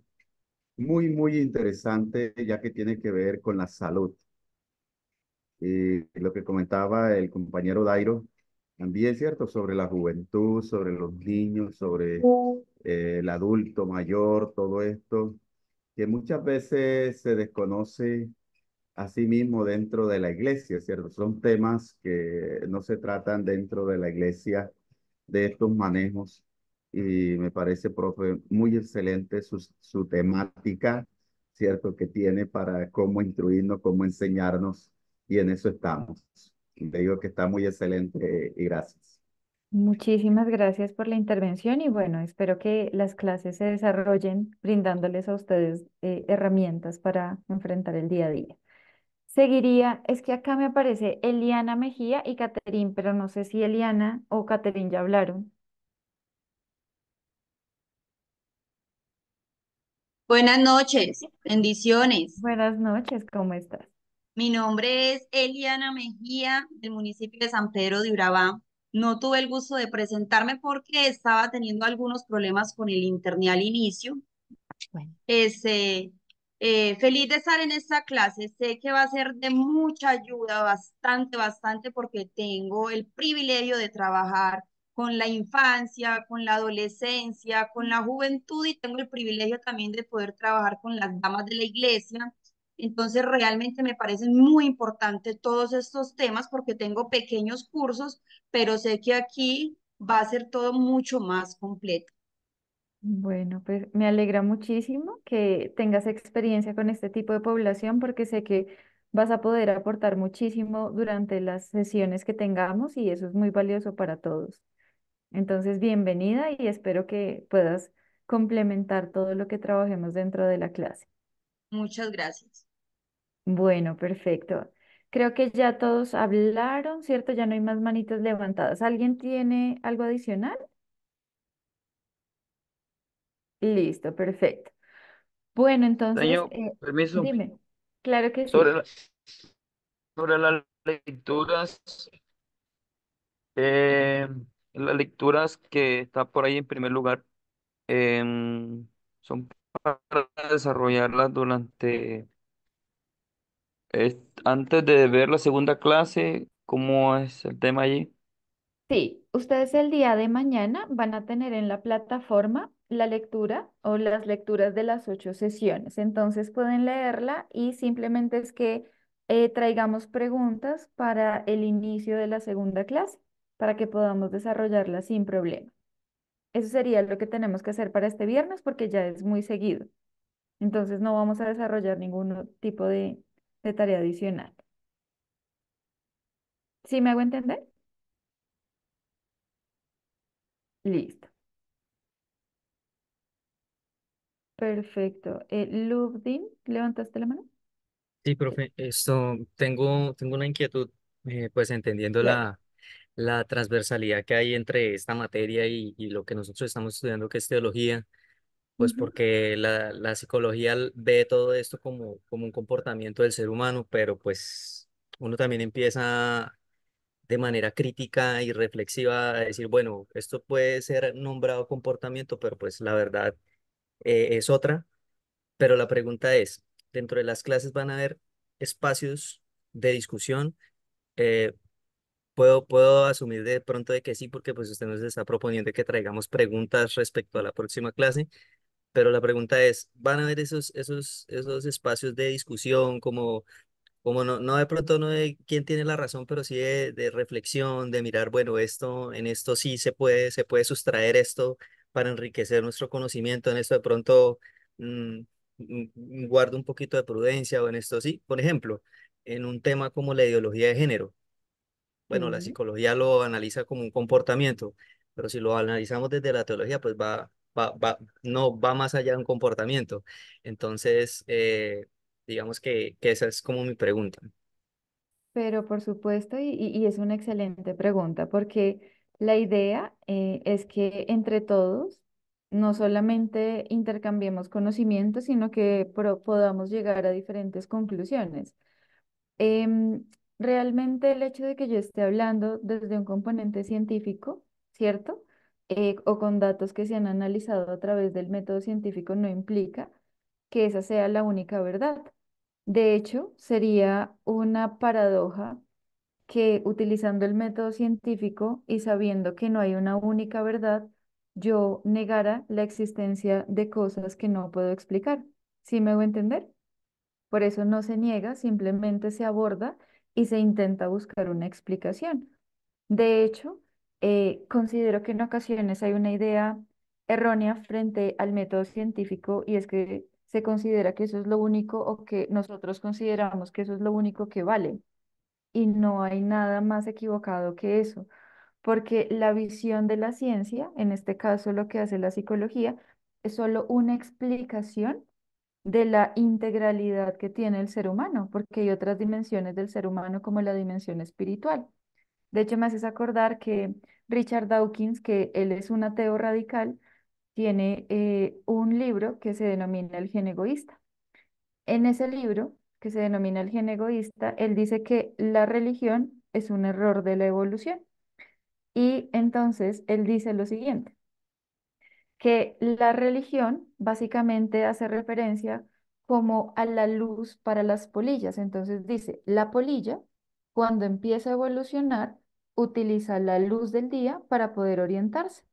muy interesante, ya que tiene que ver con la salud. Y lo que comentaba el compañero Dairo, también es cierto, sobre la juventud, sobre los niños, sobre el adulto mayor, todo esto, que muchas veces se desconoce a sí mismo dentro de la iglesia, ¿cierto? Son temas que no se tratan dentro de la iglesia de estos manejos y me parece, profe, muy excelente su temática, ¿cierto? Que tiene para cómo instruirnos, cómo enseñarnos y en eso estamos. Le digo que está muy excelente y gracias. Muchísimas gracias por la intervención y bueno, espero que las clases se desarrollen brindándoles a ustedes herramientas para enfrentar el día a día. Seguiría, es que acá me aparece Eliana Mejía y Caterín, pero no sé si Eliana o Caterín ya hablaron. Buenas noches, bendiciones. Buenas noches, ¿cómo estás? Mi nombre es Eliana Mejía, del municipio de San Pedro de Urabá. No tuve el gusto de presentarme porque estaba teniendo algunos problemas con el internet al inicio. Bueno, Este, feliz de estar en esta clase. Sé que va a ser de mucha ayuda, bastante, porque tengo el privilegio de trabajar con la infancia, con la adolescencia, con la juventud y tengo el privilegio también de poder trabajar con las damas de la iglesia. Entonces, realmente me parecen muy importantes todos estos temas porque tengo pequeños cursos, pero sé que aquí va a ser todo mucho más completo. bueno, pues me alegra muchísimo que tengas experiencia con este tipo de población porque sé que vas a poder aportar muchísimo durante las sesiones que tengamos y eso es muy valioso para todos. Entonces, bienvenida y espero que puedas complementar todo lo que trabajemos dentro de la clase. Muchas gracias. Bueno, perfecto. Creo que ya todos hablaron, ¿cierto? Ya no hay más manitas levantadas. ¿Alguien tiene algo adicional? Listo, perfecto. Bueno, entonces, Señor, permiso. dime. Claro que Sobre sí. la- sobre eh, las lecturas que está por ahí en primer lugar, em, son para desarrollarlas antes de ver la segunda clase, ¿cómo es el tema allí? Sí, ustedes el día de mañana van a tener en la plataforma la lectura o las lecturas de las 8 sesiones. Entonces pueden leerla y simplemente es que traigamos preguntas para el inicio de la segunda clase, para que podamos desarrollarla sin problema. Eso sería lo que tenemos que hacer para este viernes porque ya es muy seguido. Entonces no vamos a desarrollar ningún tipo de tarea adicional. ¿Sí me hago entender? Listo. Perfecto. Lubdin, ¿levantaste la mano? Sí, profe, tengo una inquietud, pues entendiendo Claro. la transversalidad que hay entre esta materia y lo que nosotros estamos estudiando, que es teología. pues porque la psicología ve todo esto como un comportamiento del ser humano, pero pues uno también empieza de manera crítica y reflexiva a decir, bueno, esto puede ser nombrado comportamiento, pero pues la verdad es otra. Pero la pregunta es, dentro de las clases van a haber espacios de discusión. Eh, puedo asumir de pronto de que sí, porque pues usted nos está proponiendo que traigamos preguntas respecto a la próxima clase, pero la pregunta es, ¿van a haber esos espacios de discusión como no de pronto no de quién tiene la razón, pero sí de reflexión, de mirar, bueno, en esto sí se puede sustraer esto para enriquecer nuestro conocimiento, en esto de pronto mm, guardo un poquito de prudencia o en esto sí? Por ejemplo, en un tema como la ideología de género, bueno, la Sí. psicología lo analiza como un comportamiento, pero si lo analizamos desde la teología, pues no va más allá de un comportamiento. Entonces, digamos que esa es como mi pregunta. Pero por supuesto, y es una excelente pregunta, porque la idea es que entre todos no solamente intercambiemos conocimientos, sino que podamos llegar a diferentes conclusiones. Em, Realmente el hecho de que yo esté hablando desde un componente científico, ¿cierto? O con datos que se han analizado a través del método científico no implica que esa sea la única verdad. De hecho, sería una paradoja que utilizando el método científico y sabiendo que no hay una única verdad, yo negara la existencia de cosas que no puedo explicar. ¿Sí me hago entender? Por eso no se niega, simplemente se aborda y se intenta buscar una explicación. De hecho, considero que en ocasiones hay una idea errónea frente al método científico y es que se considera que eso es lo único o que nosotros consideramos que eso es lo único que vale. Y no hay nada más equivocado que eso, porque la visión de la ciencia, en este caso lo que hace la psicología, es solo una explicación de la integralidad que tiene el ser humano, porque hay otras dimensiones del ser humano como la dimensión espiritual. De hecho, me haces acordar que Richard Dawkins, que él es un ateo radical, tiene un libro que se denomina El gen egoísta. En ese libro, que se denomina El gen egoísta, él dice que la religión es un error de la evolución. Y entonces él dice lo siguiente, que la religión básicamente hace referencia como a la luz para las polillas. Entonces dice, la polilla, cuando empieza a evolucionar, utiliza la luz del día para poder orientarse,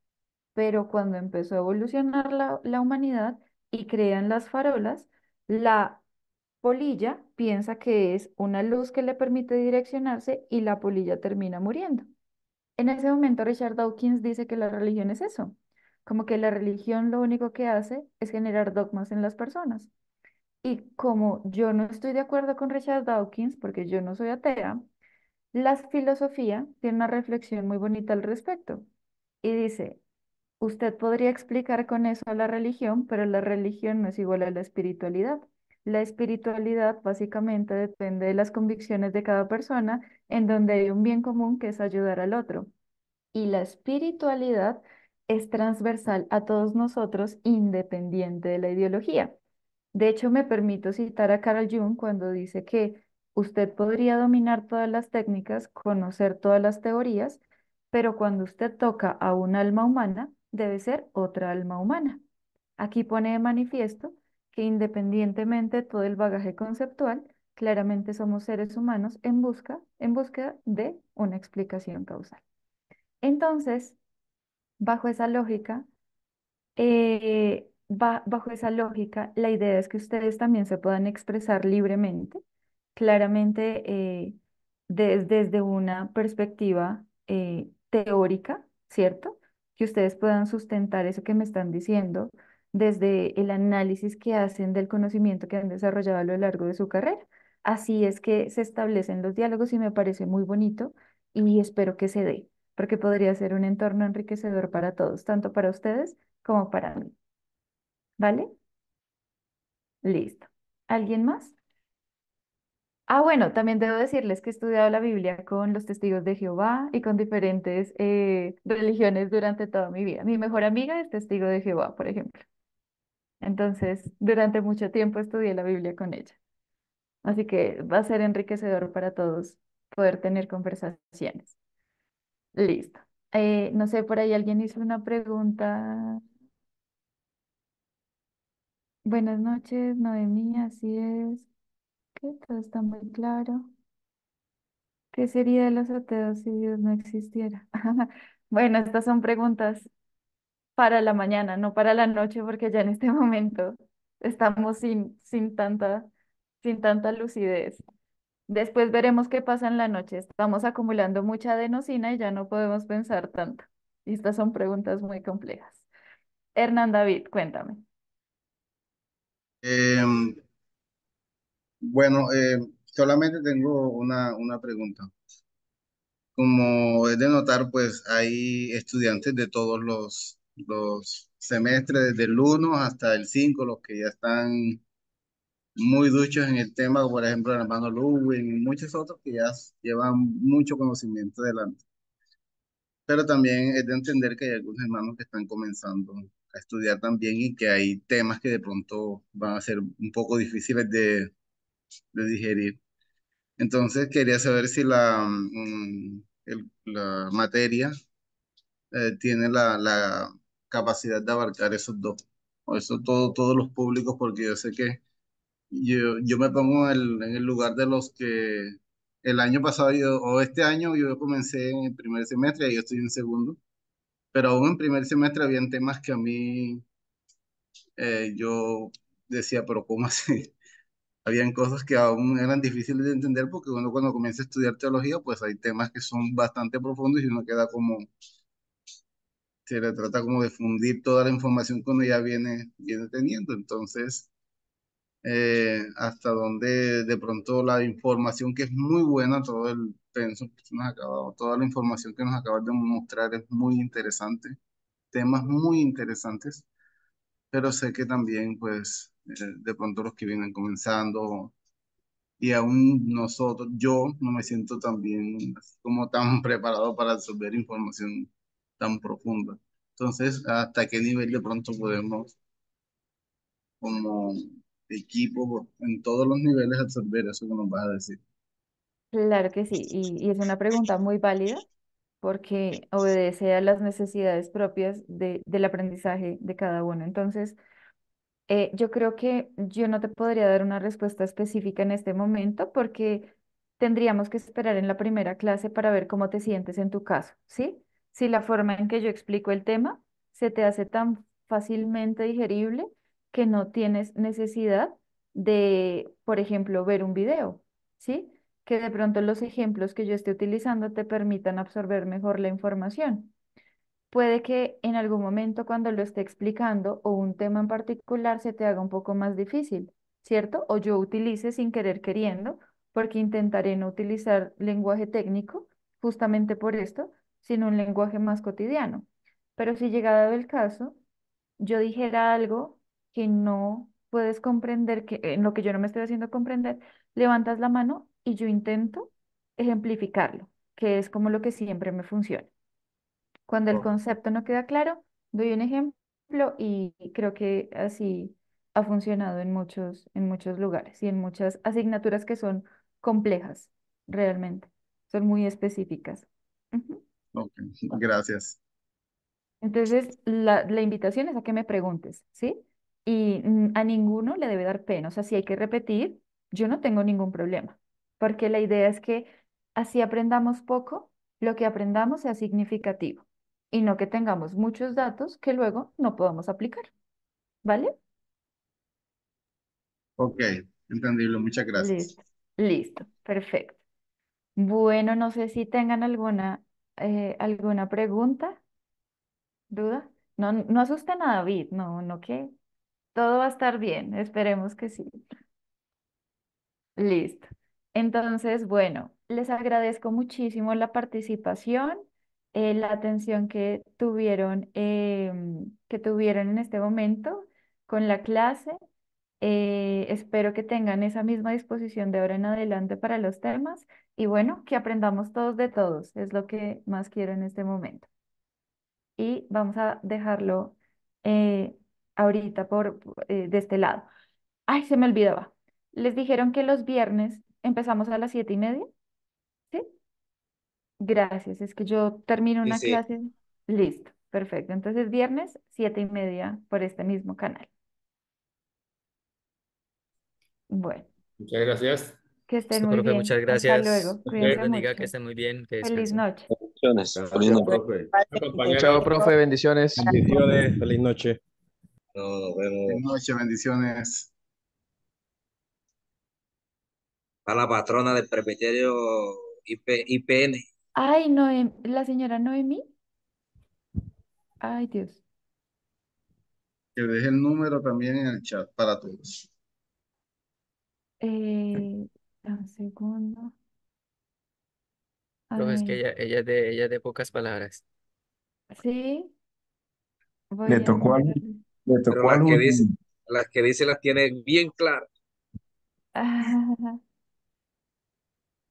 pero cuando empezó a evolucionar la humanidad y crean las farolas, la polilla piensa que es una luz que le permite direccionarse y la polilla termina muriendo. En ese momento Richard Dawkins dice que la religión es eso, como que la religión lo único que hace es generar dogmas en las personas. Y como yo no estoy de acuerdo con Richard Dawkins, porque yo no soy atea, la filosofía tiene una reflexión muy bonita al respecto. Y dice, usted podría explicar con eso a la religión, pero la religión no es igual a la espiritualidad. La espiritualidad básicamente depende de las convicciones de cada persona, en donde hay un bien común que es ayudar al otro. Y la espiritualidad es transversal a todos nosotros, independiente de la ideología. De hecho, me permito citar a Carl Jung cuando dice que usted podría dominar todas las técnicas, conocer todas las teorías, pero cuando usted toca a un alma humana, debe ser otra alma humana. Aquí pone de manifiesto que independientemente de todo el bagaje conceptual, claramente somos seres humanos en búsqueda de una explicación causal. Entonces, bajo esa lógica, bajo esa lógica, la idea es que ustedes también se puedan expresar libremente, claramente desde una perspectiva teórica, ¿cierto? Que ustedes puedan sustentar eso que me están diciendo desde el análisis que hacen del conocimiento que han desarrollado a lo largo de su carrera. Así es que se establecen los diálogos y me parece muy bonito y espero que se dé, porque podría ser un entorno enriquecedor para todos, tanto para ustedes como para mí. ¿Vale? Listo. ¿Alguien más? Ah, bueno, también debo decirles que he estudiado la Biblia con los testigos de Jehová y con diferentes religiones durante toda mi vida. Mi mejor amiga es testigo de Jehová, por ejemplo. Entonces, durante mucho tiempo estudié la Biblia con ella. Así que va a ser enriquecedor para todos poder tener conversaciones. Listo. No sé, por ahí alguien hizo una pregunta. Buenas noches, Noemí, así es. Que todo está muy claro. ¿Qué sería de los ateos si Dios no existiera? Bueno, estas son preguntas para la mañana, no para la noche, porque ya en este momento estamos sin tanta lucidez. Después veremos qué pasa en la noche. Estamos acumulando mucha adenosina y ya no podemos pensar tanto. Y estas son preguntas muy complejas. Hernán David, cuéntame. Em, bueno, solamente tengo una pregunta. Como es de notar, pues hay estudiantes de todos los semestres, desde el 1 hasta el 5, los que ya están muy duchos en el tema, por ejemplo, el hermano Ludwig y muchos otros que ya llevan mucho conocimiento delante. Pero también es de entender que hay algunos hermanos que están comenzando a estudiar también y que hay temas que de pronto van a ser un poco difíciles de digerir. Entonces quería saber si la materia tiene la capacidad de abarcar esos dos, o eso todos los públicos, porque yo sé que yo me pongo en el lugar de los que el año pasado o este año yo comencé en el primer semestre y yo estoy en segundo, pero aún en primer semestre habían temas que a mí yo decía, pero ¿cómo así? Habían cosas que aún eran difíciles de entender porque uno cuando comienza a estudiar teología, pues hay temas que son bastante profundos y uno queda como, se le trata como de fundir toda la información que uno ya viene teniendo. Entonces, hasta donde de pronto la información que es muy buena, todo el pensum que nos acaba, toda la información que nos acabas de mostrar es muy interesante, temas muy interesantes, pero sé que también, pues, de pronto los que vienen comenzando y aún nosotros, yo no me siento tan bien, así como tan preparado para absorber información tan profunda. Entonces, ¿hasta qué nivel de pronto podemos, como equipo, en todos los niveles, absorber eso que nos vas a decir? Claro que sí, y es una pregunta muy válida porque obedece a las necesidades propias del aprendizaje de cada uno. Entonces, yo creo que yo no te podría dar una respuesta específica en este momento porque tendríamos que esperar en la primera clase para ver cómo te sientes en tu caso, ¿sí? Si la forma en que yo explico el tema se te hace tan fácilmente digerible que no tienes necesidad de, por ejemplo, ver un video, ¿sí? Que de pronto los ejemplos que yo esté utilizando te permitan absorber mejor la información. Puede que en algún momento cuando lo esté explicando o un tema en particular se te haga un poco más difícil, ¿cierto? O yo utilice sin querer queriendo, porque intentaré no utilizar lenguaje técnico, justamente por esto, sino un lenguaje más cotidiano. Pero si llegado el caso, yo dijera algo que no puedes comprender, que en lo que yo no me estoy haciendo comprender, levantas la mano y yo intento ejemplificarlo, que es como lo que siempre me funciona. Cuando el Ok, concepto no queda claro, doy un ejemplo y creo que así ha funcionado en muchos lugares y en muchas asignaturas que son complejas, realmente. Son muy específicas. Ujú. ok, gracias. Entonces, la invitación es a que me preguntes, ¿sí? Y a ninguno le debe dar pena. O sea, si hay que repetir, yo no tengo ningún problema, porque la idea es que así aprendamos poco, lo que aprendamos sea significativo y no que tengamos muchos datos que luego no podamos aplicar, ¿vale? Ok, entendible, muchas gracias. Listo, listo, perfecto. Bueno, no sé si tengan alguna pregunta, duda. No, no asusten a David, no, no que todo va a estar bien, esperemos que sí. Listo. Entonces, bueno, les agradezco muchísimo la participación, la atención que tuvieron en este momento con la clase. Espero que tengan esa misma disposición de ahora en adelante para los temas y bueno, que aprendamos todos de todos, es lo que más quiero en este momento. Y vamos a dejarlo. eh, ahorita de este lado. Ay, se me olvidaba. Les dijeron que los viernes empezamos a las 7:30, ¿sí? Gracias, es que yo termino Sí, una sí. clase. Listo, perfecto. Entonces, viernes, 7:30 por este mismo canal. Bueno, Muchas gracias. que estén Listo, muy profe, muchas bien. Hasta gracias. luego. Dios Cuídense bendiga, que mucho. estén muy bien, que Feliz descansen. noche. Bendiciones. Feliz Gracias, noche. profe. Chao, Compañeros. profe, bendiciones. Bendiciones, feliz noche. No, nos Buenas vemos. noches, bendiciones. A la patrona del presbiterio IPN. Ay, la señora Noemí. Ay, Dios. Que deje el número también en el chat para todos. Un segundo. Profe, es que Ay, ella es de pocas palabras. sí, Le voy a tocó al, mandarle. le Pero tocó al último. las que dice las tiene bien claras. Ah,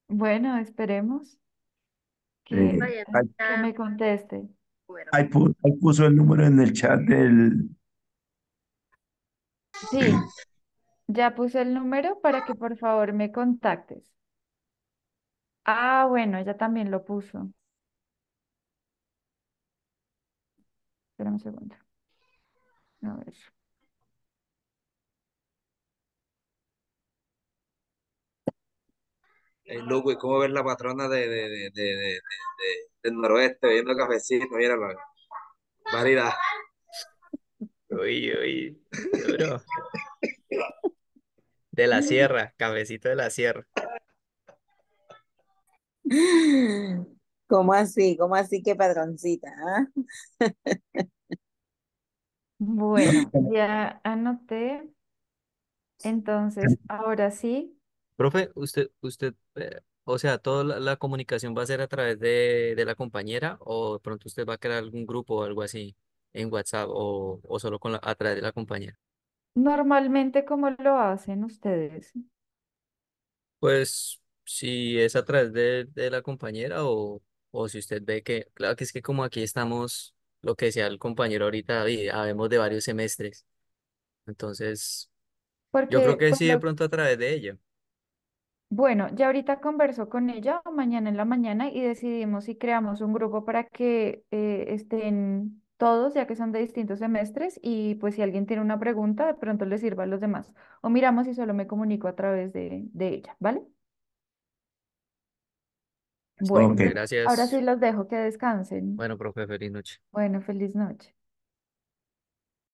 bueno, esperemos que, Eh, Oye, ahí, que ya, me conteste. número. ahí puso el número en el chat del... Sí, ya puse el número para que por favor me contactes. Ah, bueno, ella también lo puso. Espera un segundo. A ver. Lugo, ¿y cómo ves la patrona del noroeste bebiendo cafecito? Mira la variedad. Uy, uy, duro. De la sierra, cafecito de la sierra. ¿Cómo así? ¿Cómo así que padroncita? ¿Ah? Bueno, ya anoté. Entonces, ahora sí. Profe, o sea, toda la comunicación va a ser a través de la compañera o de pronto usted va a crear algún grupo o algo así en WhatsApp o solo a través de la compañera. Normalmente, ¿cómo lo hacen ustedes? Pues si es a través de la compañera o si usted ve que, claro que es que como aquí estamos, lo que decía el compañero ahorita, David, habemos de varios semestres. Entonces, yo creo Porque, que pues, sí, de pronto a través de ella. bueno, ya ahorita converso con ella mañana en la mañana y decidimos si creamos un grupo para que estén todos, ya que son de distintos semestres, y pues si alguien tiene una pregunta, de pronto le sirva a los demás. O miramos si solo me comunico a través de ella, ¿vale? Bueno, Ok. Profe, ahora sí gracias. los dejo, que descansen. Bueno, profe, feliz noche. Bueno, feliz noche.